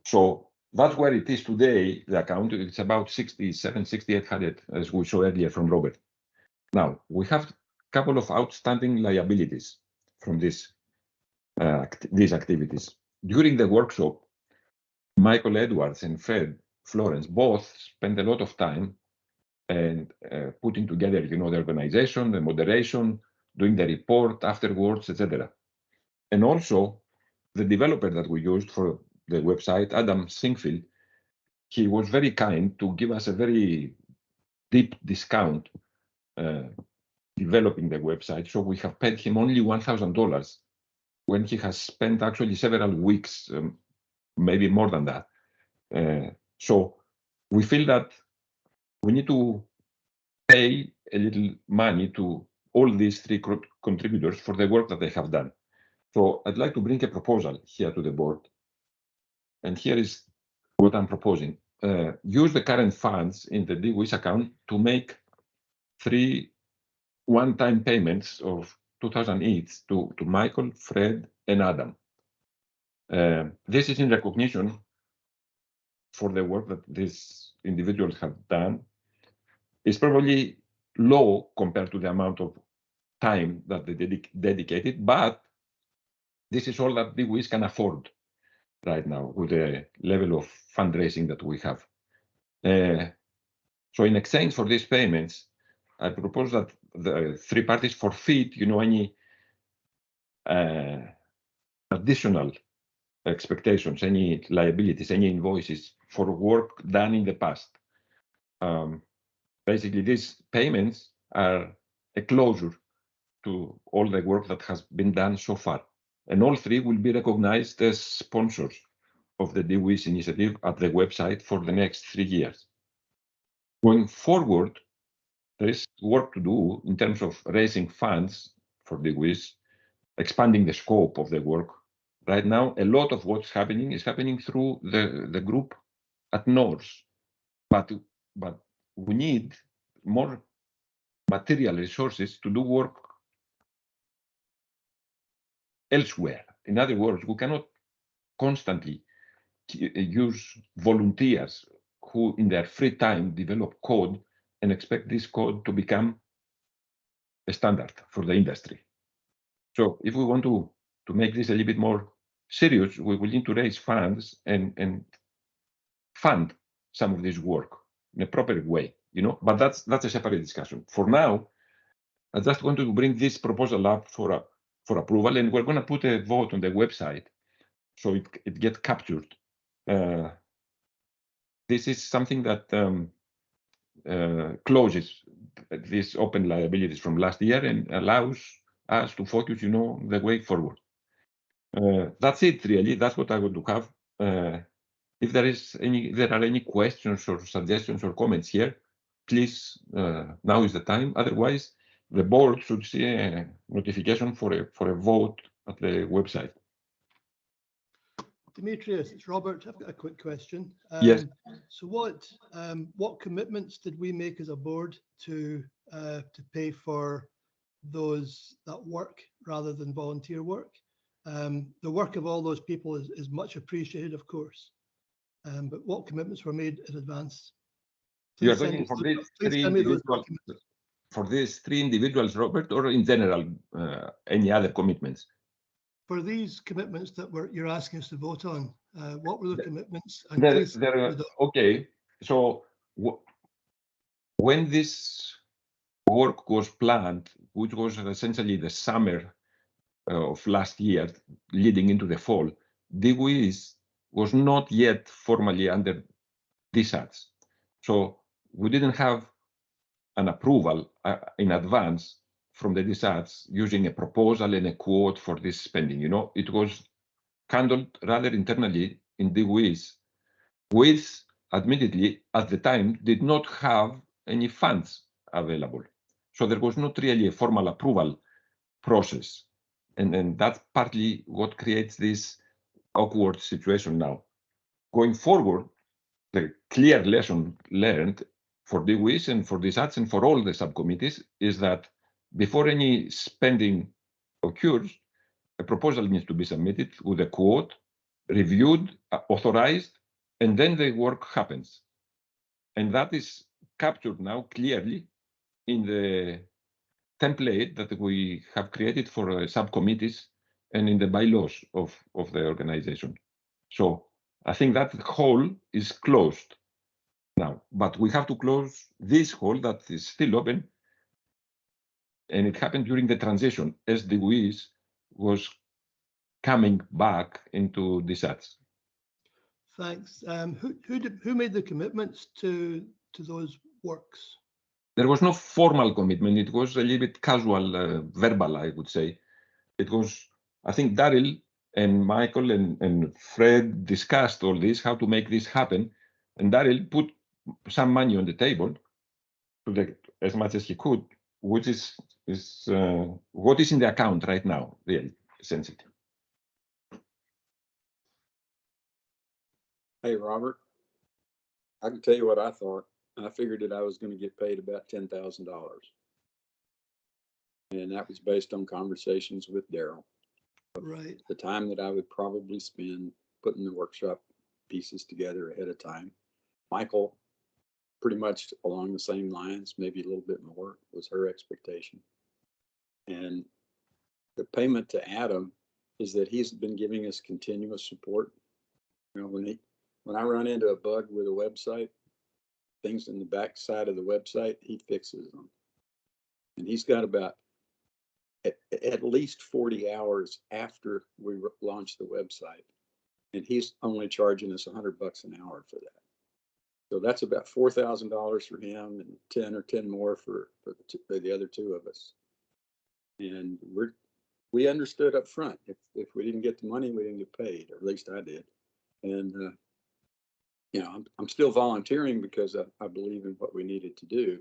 So that's where it is today, the account. It's about $6,800, as we saw earlier from Robert. Now, we have a couple of outstanding liabilities from these activities. During the workshop, Michael Edwards and Fred Florence both spent a lot of time and putting together, the organization, the moderation, doing the report afterwards, etc. And also, the developer that we used for the website, Adam Singfield, he was very kind to give us a very deep discount developing the website. So we have paid him only $1,000 when he has spent actually several weeks, maybe more than that. So we feel that we need to pay a little money to all these three contributors for the work that they have done. So I'd like to bring a proposal here to the board. And here is what I'm proposing. Use the current funds in the DWIS account to make 3 one-time payments of 2,000 each to Michael, Fred, and Adam. This is in recognition for the work that these individuals have done. It's probably low compared to the amount of time that they dedicated, but this is all that DWIS can afford right now with the level of fundraising that we have. So in exchange for these payments, I propose that the three parties forfeit, any additional expectations, any liabilities, any invoices for work done in the past. Basically, these payments are a closure to all the work that has been done so far. And all three will be recognized as sponsors of the DWIS initiative at the website for the next 3 years. Going forward, there is work to do in terms of raising funds for DWIS, expanding the scope of the work. Right now, a lot of what's happening is happening through the group at NORS, but we need more material resources to do work elsewhere. In other words, we cannot constantly use volunteers who in their free time develop code and expect this code to become a standard for the industry. So if we want to make this a little bit more serious, we will need to raise funds and fund some of this work in a proper way, but that's a separate discussion. For now, I just want to bring this proposal up for approval, and we're going to put a vote on the website so it gets captured. This is something that closes these open liabilities from last year and allows us to focus, the way forward. That's it, really. That's what I want to have. If there are any questions or suggestions or comments here, please, now is the time. Otherwise, the board should see a notification for a vote at the website. Demetrius, it's Robert. I've got a quick question. Yes. So what commitments did we make as a board to pay for that work rather than volunteer work? The work of all those people is much appreciated, of course. But what commitments were made in advance? You are talking for these three individuals, Robert, or in general, any other commitments? For these commitments that you're asking us to vote on, what were the commitments? Okay, so when this work was planned, which was essentially the summer of last year, leading into the fall, DWIS was not yet formally under DSATS. So we didn't have an approval in advance from the DSATS using a proposal and a quote for this spending. It was handled rather internally in DWIS, which admittedly at the time did not have any funds available. So there was not really a formal approval process. And that's partly what creates this awkward situation now. Going forward, the clear lesson learned for DWIS and for DSATS and for all the subcommittees is that before any spending occurs, a proposal needs to be submitted with a quote, reviewed, authorized, and then the work happens. And that is captured now clearly in the template that we have created for subcommittees and in the bylaws of the organization. So I think that hole is closed now, but we have to close this hole that is still open. And it happened during the transition as DWIS was coming back into DSATS. Thanks. Who made the commitments to those works? There was no formal commitment. It was a little bit casual, verbal, I would say. It was, I think, Daryl and Michael and Fred discussed all this, how to make this happen. And Daryl put some money on the table as much as he could, which is what is in the account right now, really, essentially. Hey, Robert, I can tell you what I thought. I figured that I was going to get paid about $10,000. And that was based on conversations with Daryl. Right. The time that I would probably spend putting the workshop pieces together ahead of time. Michael, pretty much along the same lines, maybe a little bit more, was her expectation. And the payment to Adam is that he's been giving us continuous support. You know, when I run into a bug with a website, things in the back side of the website, he fixes them. And he's got about at least 40 hours after we launched the website. And he's only charging us $100 an hour for that. So that's about $4,000 for him and 10 or 10 more for the other two of us. And we understood up front, if we didn't get the money, we didn't get paid, or at least I did. And, you know, I'm still volunteering because I believe in what we needed to do.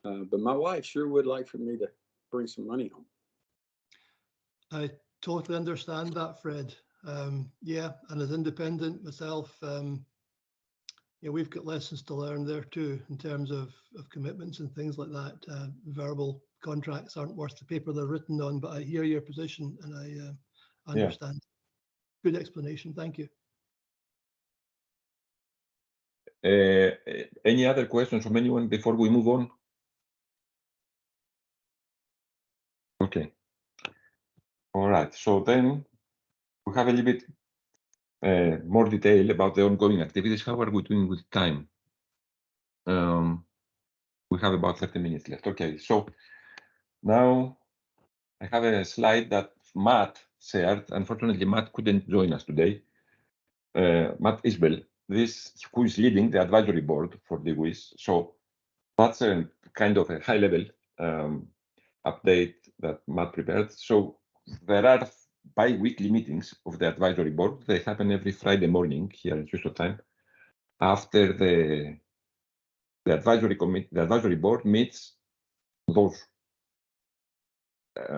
But my wife sure would like for me to bring some money home. I totally understand that, Fred. Yeah, and as independent myself, yeah, we've got lessons to learn there too, in terms of commitments and things like that. Verbal contracts aren't worth the paper they're written on, but I hear your position and I understand. Good explanation. Thank you. Any other questions from anyone before we move on? Okay. All right. So then we have a little bit more detail about the ongoing activities. How are we doing with time? We have about 30 minutes left. Okay. So now I have a slide that Matt shared. Unfortunately, Matt couldn't join us today. Matt Isbell, who is leading the advisory board for the WIS. So that's a kind of a high-level update that Matt prepared. So there are bi-weekly meetings of the advisory board. They happen every Friday morning here in Houston time. After the advisory board meets those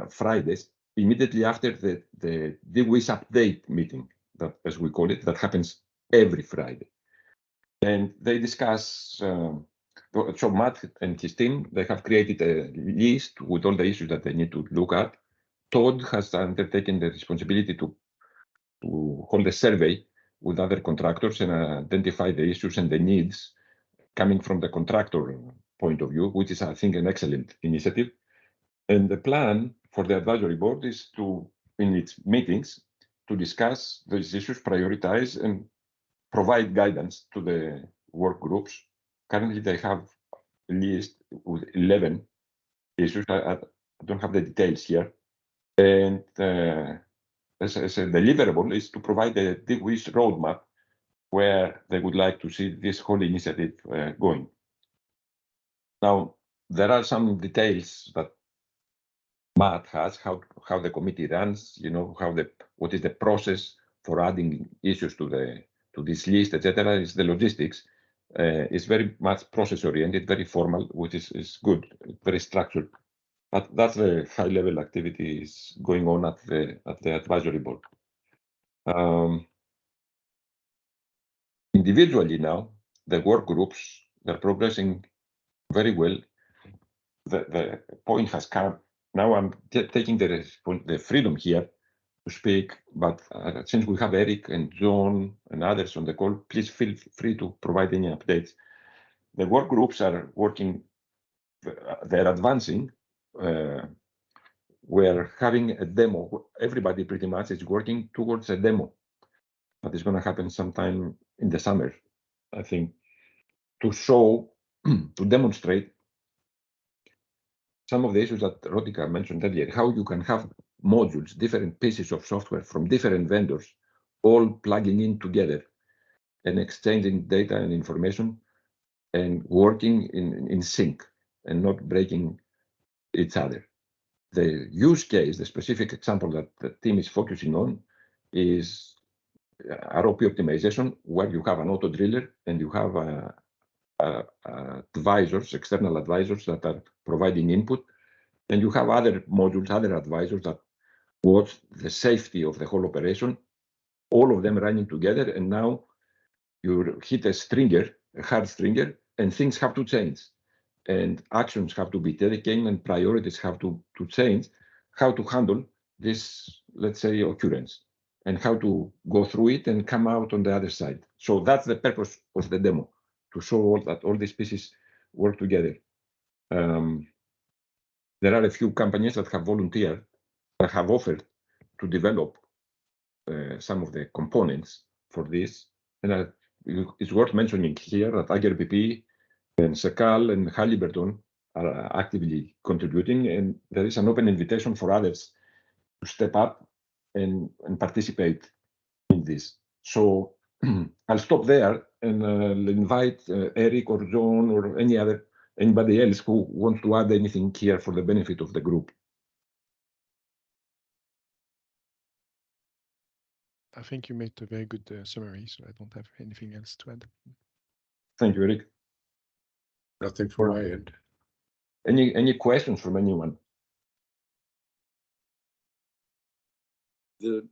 Fridays immediately after the DWIS update meeting, that, as we call it, that happens every Friday. And they discuss, so Matt and his team, they have created a list with all the issues that they need to look at. Todd has undertaken the responsibility to hold a survey with other contractors and identify the issues and the needs coming from the contractor point of view, which is, I think, an excellent initiative. And the plan for the advisory board is to, in its meetings, to discuss these issues, prioritize, and provide guidance to the work groups. Currently, they have a list with 11 issues. I don't have the details here. And as a deliverable is to provide the DWIS roadmap where they would like to see this whole initiative going. Now, there are some details that Matt has, how the committee runs, you know, what is the process for adding issues to this list, etc. Is the logistics. It's very much process oriented, very formal, which is good, very structured. But that's the high level activities going on at the advisory board. Individually now, the work groups, they're progressing very well. The point has come. Now I'm taking the freedom here to speak, but since we have Eric and John and others on the call, please feel free to provide any updates. The work groups are working, they're advancing. We're having a demo. Everybody pretty much is working towards a demo that is going to happen sometime in the summer, I think, to show, to demonstrate some of the issues that Rodika mentioned earlier, how you can have modules, different pieces of software from different vendors, all plugging in together and exchanging data and information and working in sync and not breaking each other. The use case, the specific example that the team is focusing on is ROP optimization, where you have an auto driller and you have advisors, external advisors that are providing input. And you have other modules, other advisors that watch the safety of the whole operation, all of them running together. And now you hit a stringer, a hard stringer, and things have to change. and actions have to be taken and priorities have to change, how to handle this, let's say, occurrence, and how to go through it and come out on the other side. So that's the purpose of the demo, to show that all these pieces work together. There are a few companies that have volunteered, that have offered to develop some of the components for this. And it's worth mentioning here that IRPP and Sekal and Halliburton are actively contributing, and there is an open invitation for others to step up and participate in this. So I'll stop there and invite Eric or John or anybody else who wants to add anything here for the benefit of the group. I think you made a very good summary, so I don't have anything else to add. Thank you, Eric. Nothing from my end. Any questions from anyone? The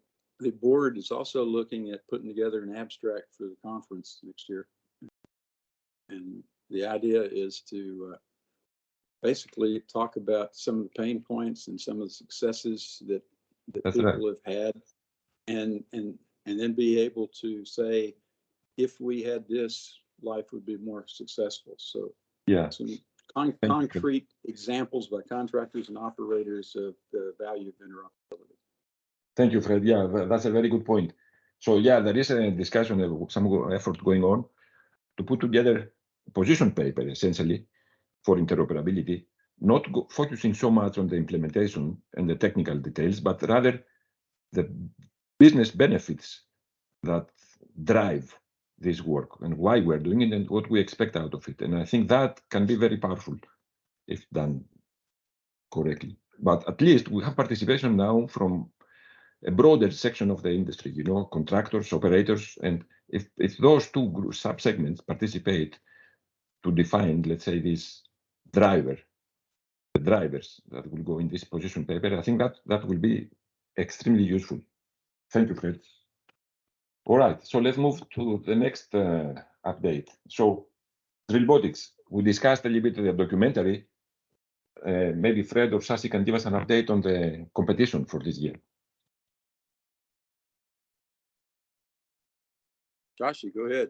board is also looking at putting together an abstract for the conference next year. And the idea is to basically talk about some of the pain points and some of the successes that people have had, and then be able to say, if we had this, life would be more successful. So yeah, some concrete examples by contractors and operators of the value of interoperability. Thank you, Fred. Yeah, that's a very good point. So yeah, there is a discussion, some effort going on to put together a position paper, essentially, for interoperability, not focusing so much on the implementation and the technical details, but rather the business benefits that drive this work and why we're doing it and what we expect out of it. And I think that can be very powerful if done correctly. But at least we have participation now from a broader section of the industry, you know, contractors, operators, and if those two sub-segments participate to define, let's say, this the drivers that will go in this position paper, I think that will be extremely useful. Thank you, Fred. All right, so let's move to the next update. So Drillbotics, we discussed a little bit of the documentary. Maybe Fred or Sasi can give us an update on the competition for this year. Joshi, go ahead.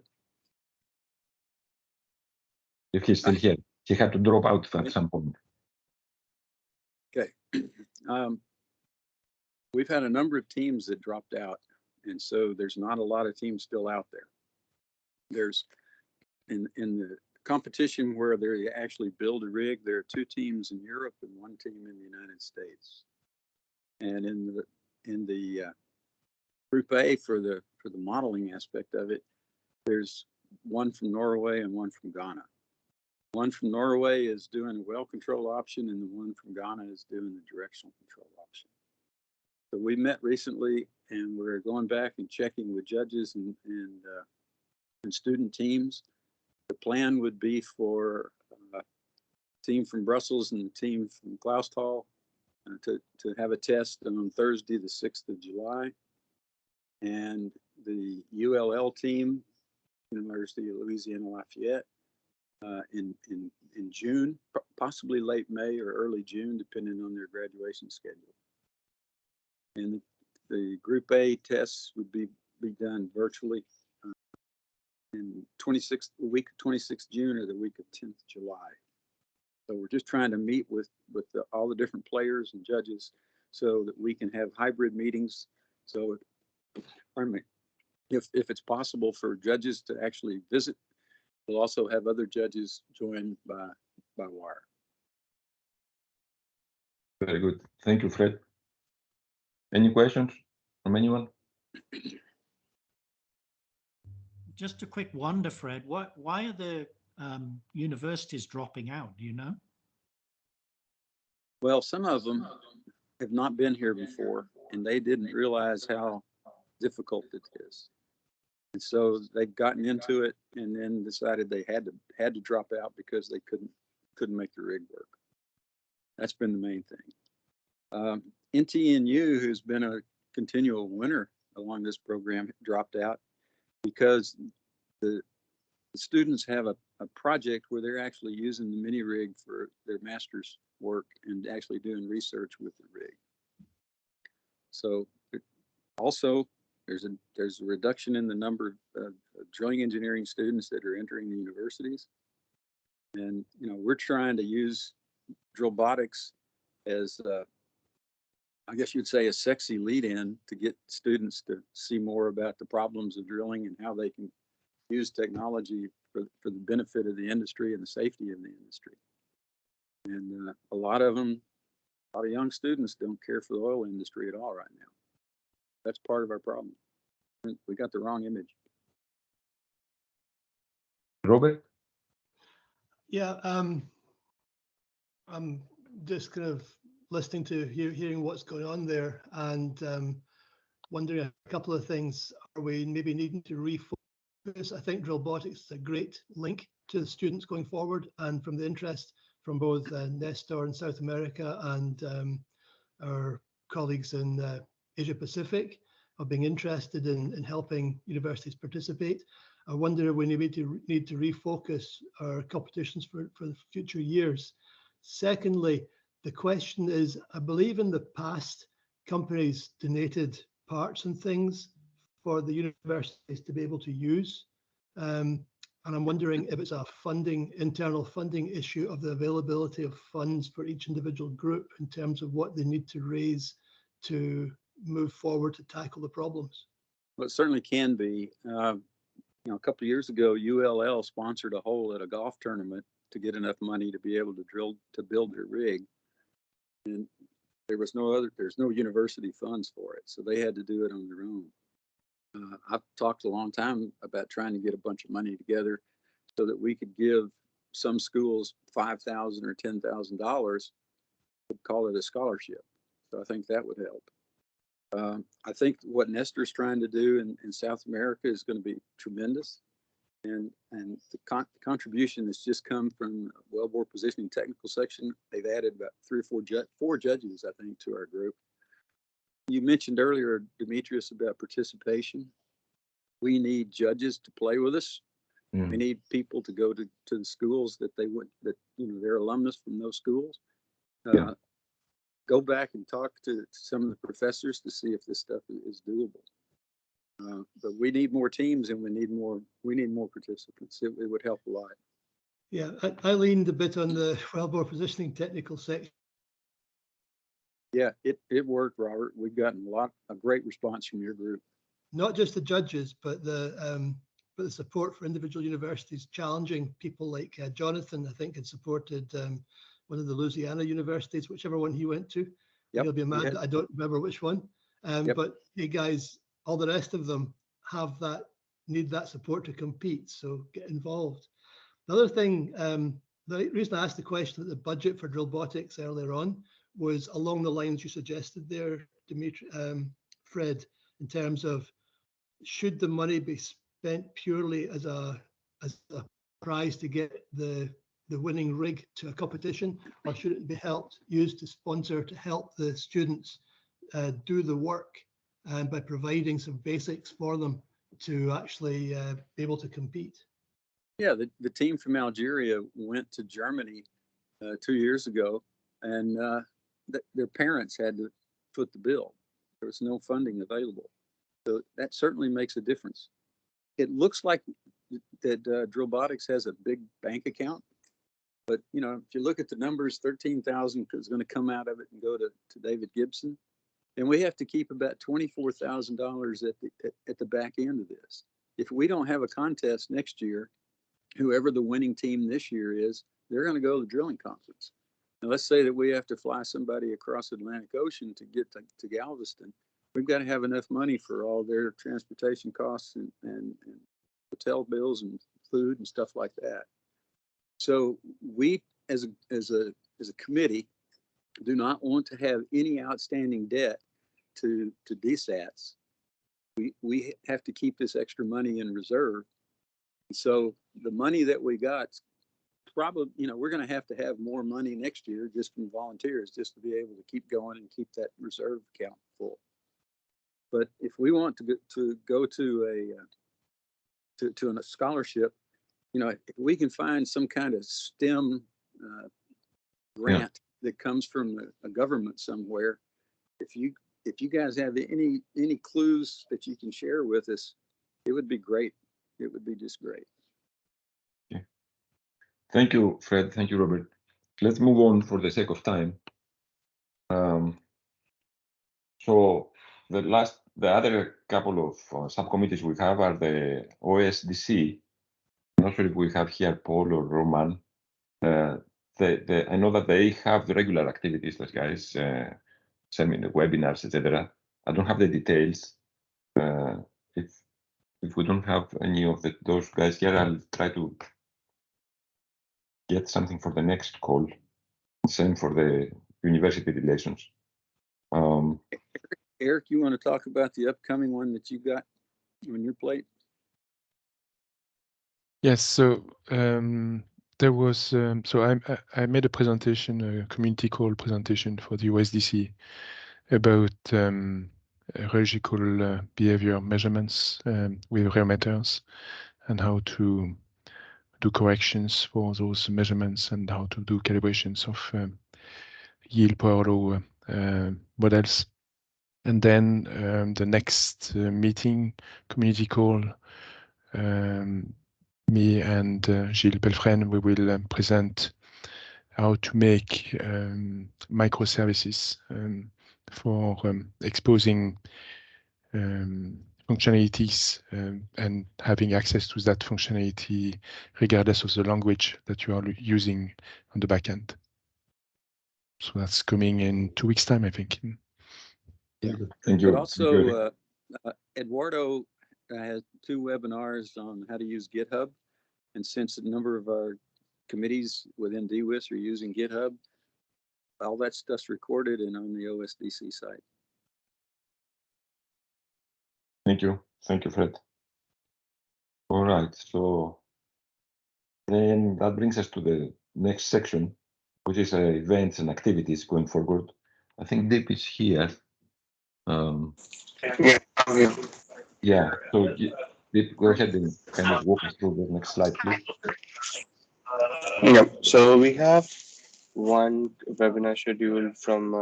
If he's still here, he had to drop out at some point. Okay. We've had a number of teams that dropped out, and so there's not a lot of teams still out there. There's in the competition where they actually build a rig, there are 2 teams in Europe and 1 team in the United States. And in the Group A for the modeling aspect of it, there's 1 from Norway and 1 from Ghana. 1 from Norway is doing a well control option, and the 1 from Ghana is doing the directional control option. So we met recently, and we're going back and checking with judges and student teams. The plan would be for a team from Brussels and a team from Clausthal to have a test on Thursday, the 6th of July. And the ULL team, University of Louisiana Lafayette, in June, possibly late May or early June, depending on their graduation schedule. And the Group A tests would be done virtually in the week of 26th June or the week of 10th July. So we're just trying to meet with all the different players and judges so that we can have hybrid meetings. So, pardon me, if it's possible for judges to actually visit, we'll also have other judges join by wire. Very good. Thank you, Fred. Any questions from anyone? Just a quick wonder, Fred, why are the universities dropping out? Do you know? Well, some of them have not been here before, and they didn't realize how difficult it is. And so they've gotten into it and then decided they had to drop out because they couldn't make the rig work. That's been the main thing. NTNU, who's been a continual winner along this program, dropped out because the the students have a project where they're actually using the mini rig for their master's work and actually doing research with the rig. So also there's a reduction in the number of drilling engineering students that are entering the universities. And, you know, we're trying to use Drillbotics as, I guess you'd say, a sexy lead-in to get students to see more about the problems of drilling and how they can use technology for the benefit of the industry and the safety of the industry. And a lot of young students don't care for the oil industry at all right now. That's part of our problem. We got the wrong image. Robert? Yeah, I'm just kind of listening to hearing what's going on there, and wondering a couple of things. Are we maybe needing to refocus? I think Drillbotics is a great link to the students going forward, and from the interest from both Nestor in South America and our colleagues in Asia Pacific of being interested in helping universities participate. I wonder if we need to refocus our competitions for future years. Secondly, the question is, I believe in the past, companies donated parts and things for the universities to be able to use. And I'm wondering if it's a internal funding issue of the availability of funds for each individual group in terms of what they need to raise to move forward to tackle the problems. Well, it certainly can be. You know, a couple of years ago, ULL sponsored a hole at a golf tournament to get enough money to be able to build their rig. And there's no university funds for it. So they had to do it on their own. I've talked a long time about trying to get a bunch of money together so that we could give some schools $5,000 or $10,000, call it a scholarship. So I think that would help. I think what Nestor's trying to do in South America is going to be tremendous. And the contribution that's just come from wellbore positioning technical section, they've added about four judges, I think, to our group. You mentioned earlier, Demetrius, about participation. We need judges to play with us. We need people to go to the schools that their alumnus from those schools. Go back and talk to some of the professors to see if this stuff is doable. But we need more teams and we need more participants. It would help a lot. Yeah, I leaned a bit on the wellbore positioning technical section. Yeah, it worked, Robert. We've gotten a great response from your group. Not just the judges, but the support for individual universities challenging people like Jonathan, I think, had supported one of the Louisiana universities, whichever one he went to. Yep. He'll be mad that I don't remember which one. Yep. But hey guys, all the rest of them need that support to compete. So get involved. The other thing, the reason I asked the question at the budget for Drillbotics earlier on was along the lines you suggested there, Fred, in terms of should the money be spent purely as a prize to get the winning rig to a competition, or should it be used to sponsor to help the students do the work and by providing some basics for them to actually be able to compete? Yeah, the team from Algeria went to Germany 2 years ago, and their parents had to foot the bill. There was no funding available. So that certainly makes a difference. It looks like that Drillbotics has a big bank account, but you know, if you look at the numbers, 13,000 is going to come out of it and go to David Gibson, and we have to keep about $24,000 at the back end of this. If we don't have a contest next year, whoever the winning team this year is, they're going to go to the drilling conference. Now, let's say that we have to fly somebody across the Atlantic Ocean to get to Galveston. We've got to have enough money for all their transportation costs and hotel bills and food and stuff like that. So we, as a committee, do not want to have any outstanding debt to DSATS. We have to keep this extra money in reserve. So the money that we got, probably, you know, we're going to have more money next year just from volunteers, just to be able to keep going and keep that reserve account full. But if we want to go to a scholarship, you know, if we can find some kind of STEM grant that comes from a government somewhere, if you guys have any clues that you can share with us, it would be great. It would be just great. Okay. Thank you, Fred. Thank you, Robert. Let's move on for the sake of time. So the other couple of subcommittees we have are the OSDC. I'm not sure if we have here Paul or Roman. I know that they have the regular activities, those guys, seminar, webinars, etc. I don't have the details. If we don't have any of those guys here, I'll try to get something for the next call. Same for the university relations. Eric, you want to talk about the upcoming one that you got on your plate? Yes, so there was so I made a presentation, a community call presentation for the OSDC about rheological behavior measurements with rheometers and how to do corrections for those measurements and how to do calibrations of yield power law models. And then the next meeting, community call, me and Gilles Pelfren, we will present how to make microservices for exposing functionalities and having access to that functionality regardless of the language that you are using on the back end. So that's coming in 2 weeks' time, I think. Yeah. Thank you. But also, Eduardo has 2 webinars on how to use GitHub. And since a number of our committees within DWIS are using GitHub, all that stuff's recorded and on the OSDC site. Thank you. Thank you, Fred. All right. So then that brings us to the next section, which is events and activities going forward. I think Deep is here. Yeah, so Deep, go ahead and kind of walk us through the next slide, please. Yeah, so we have one webinar scheduled from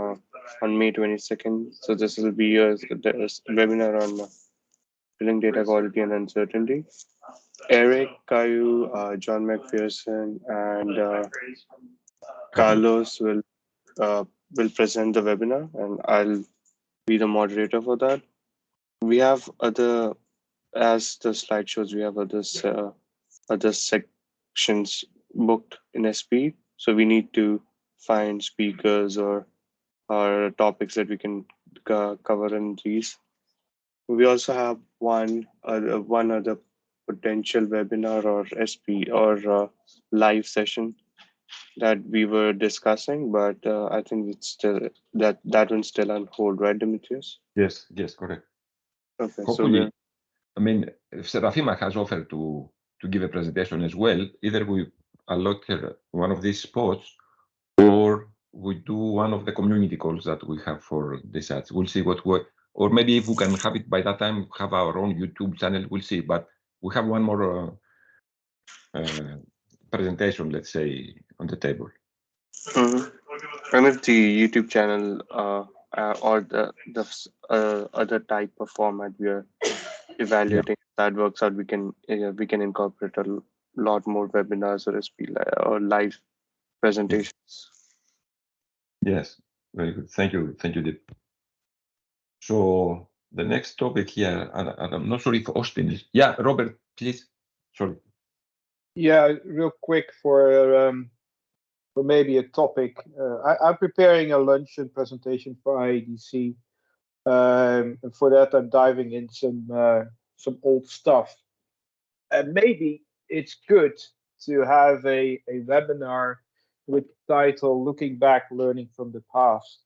on May 22nd. So this will be a webinar on filling data quality and uncertainty. Eric, Caillou, John McPherson, and Carlos will present the webinar, and I'll be the moderator for that. We have other, as the slide shows, we have other sections booked in SP. So we need to find speakers or topics that we can cover in these. We also have one other potential webinar or SP or live session that we were discussing, but I think it's still that one's still on hold, right, Demetrius? Yes, correct. Okay, hopefully, so I mean, if Serafima has offered to give a presentation as well, either we allot her one of these spots or we do one of the community calls that we have for DSATS. We'll see or maybe if we can have it by that time, have our own YouTube channel, we'll see. But we have one more presentation, let's say, on the table. And if the YouTube channel or the other type of format we are evaluating, that works out, we can incorporate a lot more webinars or live presentations. Yes, very good. Thank you, Deep. So the next topic here, and I'm not sure if Austin is. Yeah, Robert, please. Sorry. Yeah, real quick for maybe a topic. I'm preparing a luncheon presentation for IADC. And for that, I'm diving in some old stuff. And maybe it's good to have a webinar with the title "Looking Back, Learning from the Past."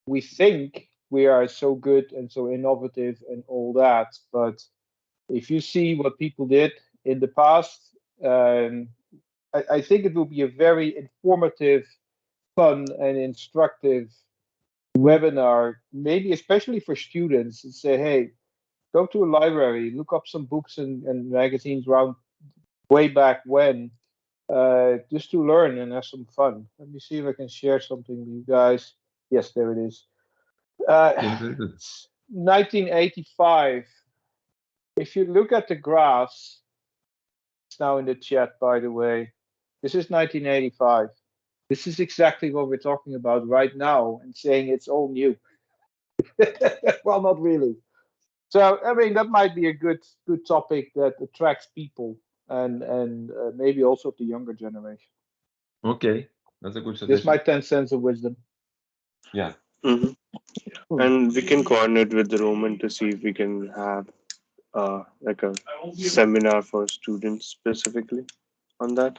We think we are so good and so innovative and all that, but if you see what people did in the past, I think it will be a very informative, fun, and instructive webinar, maybe especially for students, and say, hey, go to a library, look up some books and magazines around way back when, just to learn and have some fun. Let me see if I can share something with you guys. Yes, there it is. Yeah, very good. 1985. If you look at the graphs, it's now in the chat, by the way. This is 1985. This is exactly what we're talking about right now and saying it's all new. Well, not really. So, I mean, that might be a good topic that attracts people and maybe also the younger generation. Okay, that's a good This is suggestion. my 10 cents of wisdom. Yeah. Mhm. And we can coordinate with the Roman to see if we can have like a seminar for students specifically on that.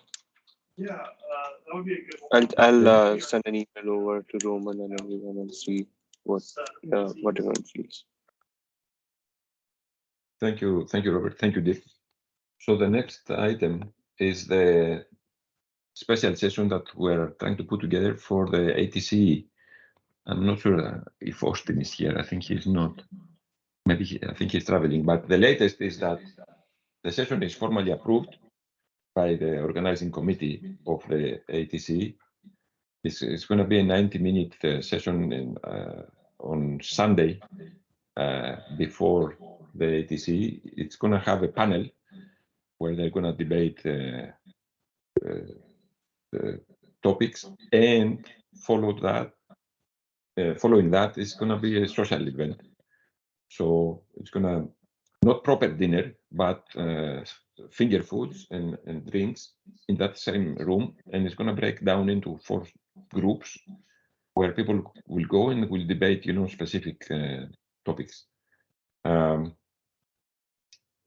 Yeah, that would be a good one. I'll send an email over to Roman and everyone and see what everyone feels. Thank you, Robert. Thank you, Dick. So the next item is the special session that we're trying to put together for the ATC. I'm not sure if Austin is here. I think he's not. Maybe I think he's traveling. But the latest is that the session is formally approved by the organizing committee of the ATC. It's going to be a 90-minute session on Sunday before the ATC. It's going to have a panel where they're going to debate topics, and following that is going to be a social event. So it's going to not proper dinner, but finger foods and drinks in that same room, and it's going to break down into 4 groups where people will go and will debate, specific topics.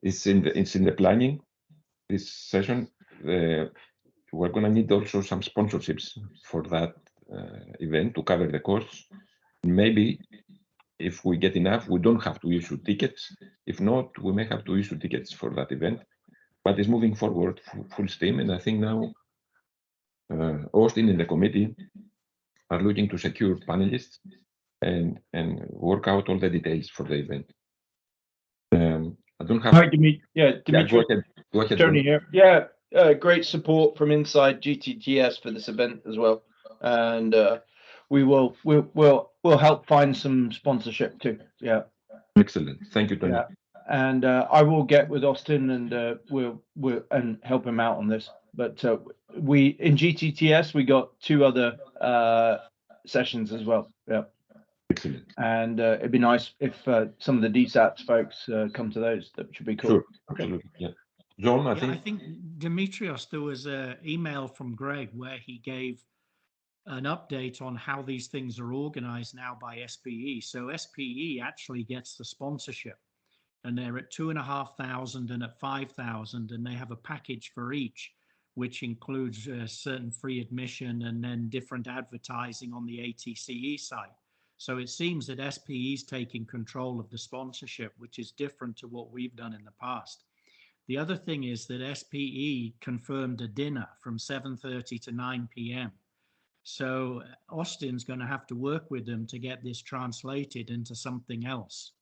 It's in the planning. This session, we're going to need also some sponsorships for that event to cover the costs. Maybe if we get enough, we don't have to issue tickets. If not, we may have to issue tickets for that event. But it's moving forward full steam, and I think now Austin and the committee are looking to secure panelists and work out all the details for the event. I don't have. Hi, Dimitri. Yeah, Dimitri. Yeah, go ahead. Tony here. Yeah, great support from inside GTTS for this event as well, and we'll help find some sponsorship too. Yeah. Excellent. Thank you, Tony. Yeah. And I will get with Austin and we'll and help him out on this. But we in GTTS we got 2 other sessions as well. Yeah. Excellent. And it'd be nice if some of the DSATS folks come to those. That should be cool. Sure, absolutely. Yeah. John, I think Dimitrios, there was an email from Greg where he gave an update on how these things are organized now by SPE. So SPE actually gets the sponsorship, and they're at 2,500 and at 5,000, and they have a package for each, which includes certain free admission and then different advertising on the ATCE site. So it seems that SPE is taking control of the sponsorship, which is different to what we've done in the past. The other thing is that SPE confirmed a dinner from 7:30 to 9 p.m. So Austin's going to have to work with them to get this translated into something else.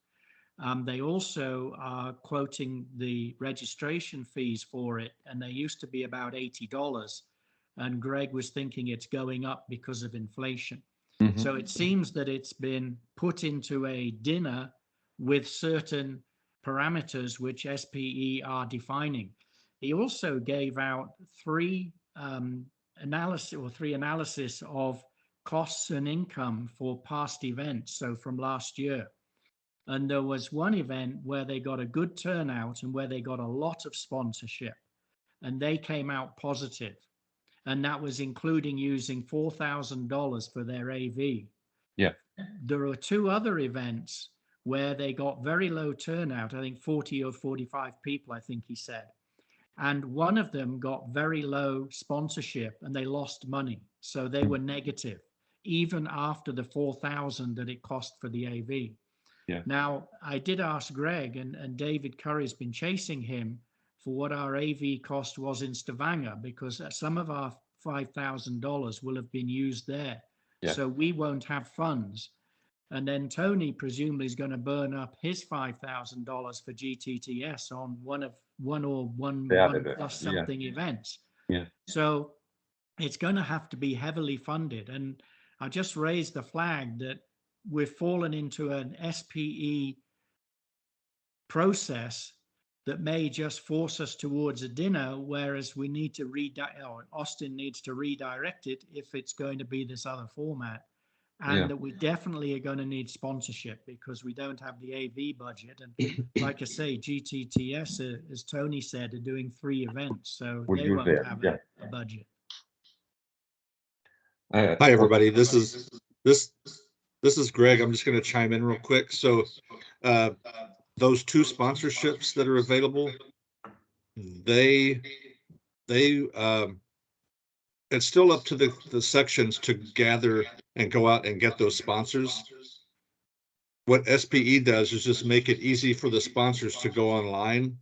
They also are quoting the registration fees for it, and they used to be about $80. And Greg was thinking it's going up because of inflation. Mm-hmm. So it seems that it's been put into a dinner with certain parameters which SPE are defining. He also gave out 3 analysis of costs and income for past events, so from last year. And there was one event where they got a good turnout and where they got a lot of sponsorship, and they came out positive. And that was including using $4,000 for their AV. Yeah. There are 2 other events where they got very low turnout, I think 40 or 45 people, I think he said. And one of them got very low sponsorship and they lost money. So they were negative, even after the 4,000 that it cost for the AV. Yeah. Now, I did ask Greg, and David Curry's been chasing him for what our AV cost was in Stavanger, because some of our $5,000 will have been used there. Yeah. So we won't have funds. And then Tony presumably is going to burn up his $5,000 for GTTS on one of one other, plus yeah. something events. Yeah. So it's going to have to be heavily funded. And I just raised the flag that we've fallen into an SPE process that may just force us towards a dinner, whereas we need to Austin needs to redirect it if it's going to be this other format. And that we definitely are going to need sponsorship because we don't have the AV budget. And like I say, GTTS, as Tony said, are doing 3 events, so they won't have a budget. Hi, everybody. This is Greg. I'm just going to chime in real quick. So those 2 sponsorships that are available, it's still up to the sections to gather and go out and get those sponsors. What SPE does is just make it easy for the sponsors to go online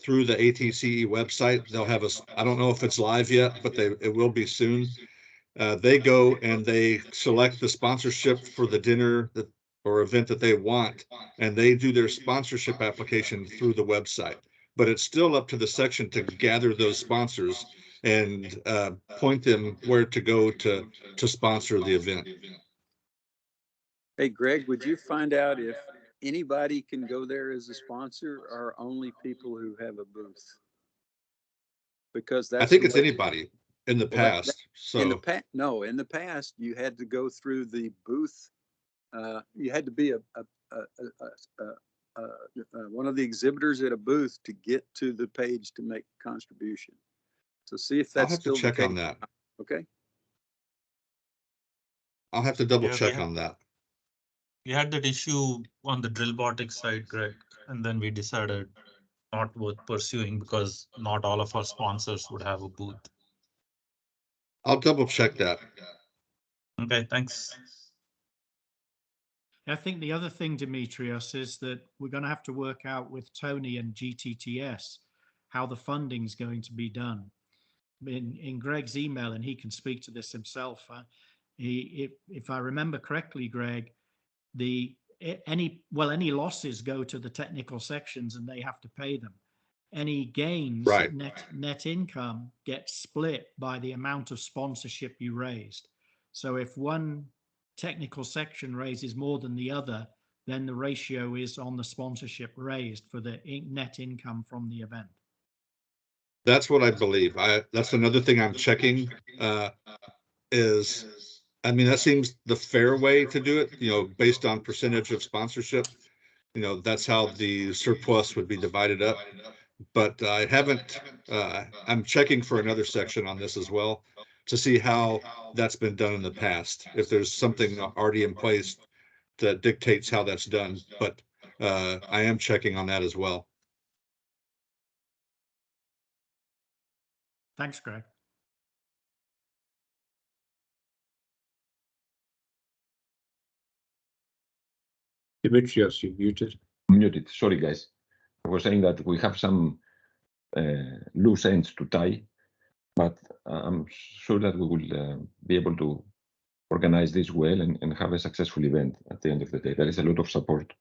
through the ATCE website. They'll have I don't know if it's live yet, but it will be soon. They go and they select the sponsorship for the dinner or event that they want, and they do their sponsorship application through the website. But it's still up to the section to gather those sponsors and point them where to go to sponsor the event. Hey, Greg, would you find out if anybody can go there as a sponsor or only people who have a booth? Because that's I think it's anybody in the past. In the past, you had to go through the booth. You had to be one of the exhibitors at a booth to get to the page to make a contribution. So see if that's still the case. I'll have to check on that. Okay. I'll have to double check on that. We had that issue on the Drillbotics side, Greg, and then we decided not worth pursuing because not all of our sponsors would have a booth. I'll double check that. Okay, thanks. I think the other thing, Demetrios, is that we're going to have to work out with Tony and GTTS how the funding's going to be done. In Greg's email, and he can speak to this himself, if I remember correctly, Greg, any losses go to the technical sections and they have to pay them. Any gains, right, net income gets split by the amount of sponsorship you raised. So if one technical section raises more than the other, then the ratio is on the sponsorship raised for the net income from the event. That's what I believe. That's another thing I'm checking. That seems the fair way to do it. Based on percentage of sponsorship. That's how the surplus would be divided up. But I haven't. I'm checking for another section on this as well to see how that's been done in the past. If there's something already in place that dictates how that's done, but I am checking on that as well. Thanks, Greg. Demetrios, you're muted. Muted. Sorry, guys. I was saying that we have some loose ends to tie, but I'm sure that we will be able to organize this well and have a successful event at the end of the day. There is a lot of support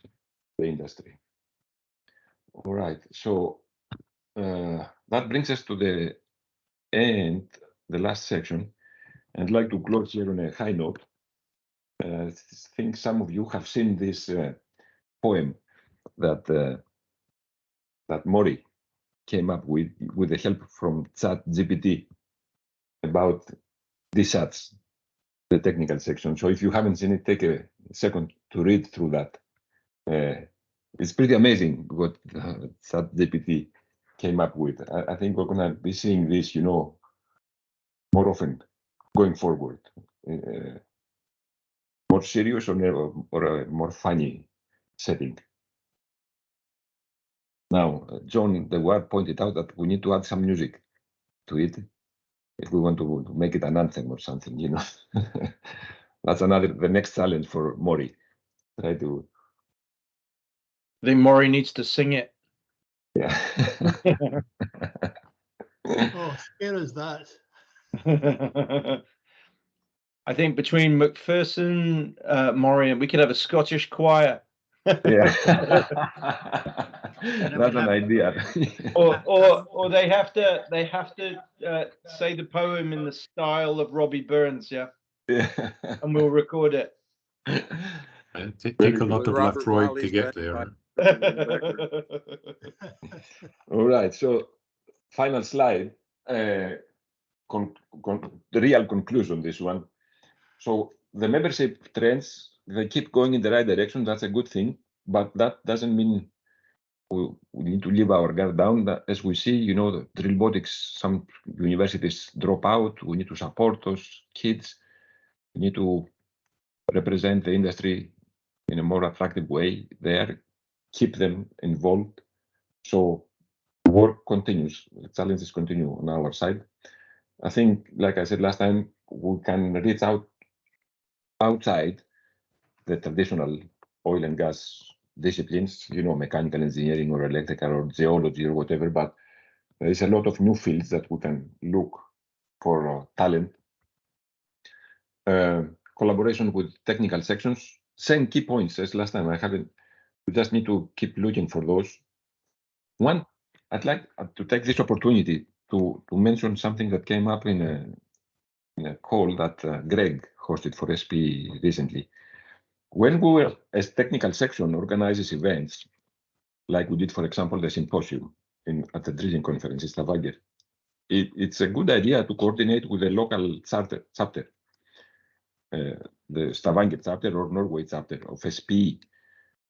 in the industry. All right, so that brings us to the end, the last section. I'd like to close here on a high note. I think some of you have seen this poem that Mori came up with the help from ChatGPT about DSATS, the technical section. So if you haven't seen it, take a second to read through that. It's pretty amazing what ChatGPT came up with. I think we're going to be seeing this, more often going forward. More serious or a more funny setting. Now, John the Ward pointed out that we need to add some music to it if we want to make it an anthem or something, That's the next challenge for Mori. Try to. I think Mori needs to sing it. Yeah. Oh, scare is that. I think between McPherson, Mori, and we could have a Scottish choir. Yeah. And then That's we an have- idea. Or they have to say the poem in the style of Robbie Burns, yeah, Yeah. and we'll record it. Take a lot of Lafroy to get there. All right. So, final slide. The real conclusion. This one. So the membership trends, they keep going in the right direction. That's a good thing, but that doesn't mean we need to leave our guard down. As we see, you know, the drill robotics, some universities drop out. We need to support those kids. We need to represent the industry in a more attractive way there, keep them involved. So work continues, the challenges continue on our side. I think, like I said last time, we can reach out outside the traditional oil and gas disciplines, you know, mechanical engineering or electrical or geology or whatever, but there is a lot of new fields that we can look for talent. Collaboration with technical sections, same key points as last time. We just need to keep looking for those. One, I'd like to take this opportunity to mention something that came up in a call that Greg hosted for SP recently. When we were, as technical section, organizes events, like we did, for example, the symposium at the drilling conference in Stavanger, it's a good idea to coordinate with the local chapter, the Stavanger chapter or Norway chapter of SPE.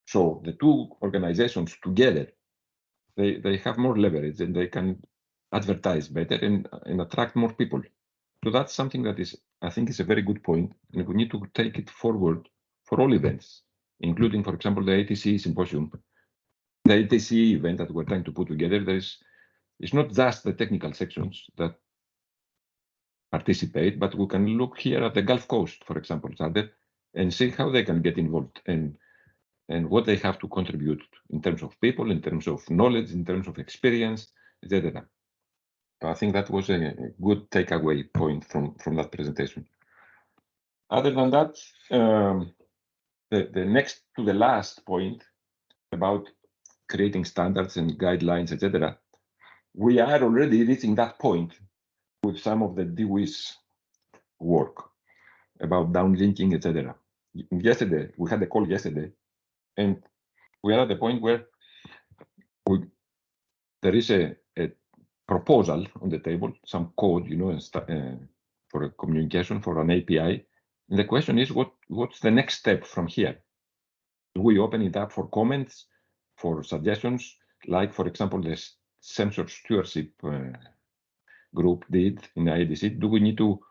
So the two organizations together, they have more leverage and they can advertise better and attract more people. So that's something that is, I think, is a very good point, and we need to take it forward for all events, including, for example, the ATC symposium. The ATC event that we're trying to put together, it's not just the technical sections that participate, but we can look here at the Gulf Coast, for example, and see how they can get involved and what they have to contribute in terms of people, in terms of knowledge, in terms of experience, etc. So I think that was a good takeaway point from that presentation. Other than that, the next to the last point about creating standards and guidelines, etc., we are already reaching that point with some of the DWIS work about downlinking, etc. Yesterday, we had a call yesterday, and we are at the point where there is a proposal on the table, some code, you know, for a communication for an API. And the question is, what's the next step from here? Do we open it up for comments, for suggestions, like, for example, the sensor stewardship group did in IDC? Do we need to,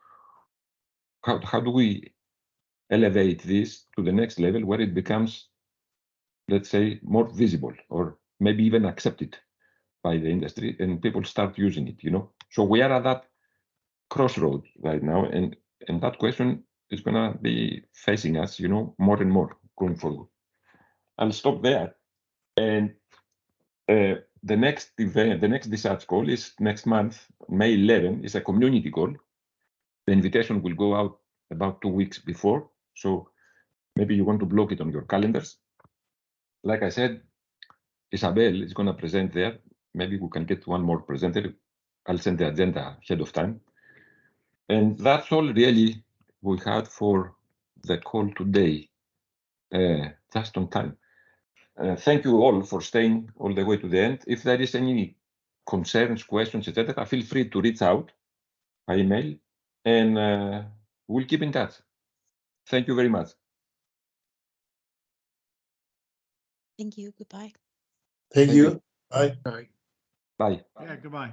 how do we elevate this to the next level where it becomes, let's say, more visible or maybe even accepted by the industry and people start using it, you know? So we are at that crossroad right now, and that question is gonna be facing us, you know, more and more going forward. I'll stop there. And the next event, the next DSATS call is next month, May 11, is a community call. The invitation will go out about 2 weeks before, so maybe you want to block it on your calendars. Like I said, Isabel is going to present there. Maybe we can get one more presenter. I'll send the agenda ahead of time. And that's all really we had for the call today, just on time. Thank you all for staying all the way to the end. If there is any concerns, questions, etc., feel free to reach out by email, and we'll keep in touch. Thank you very much. Thank you. Goodbye. Thank you. Bye. Bye. Yeah, goodbye.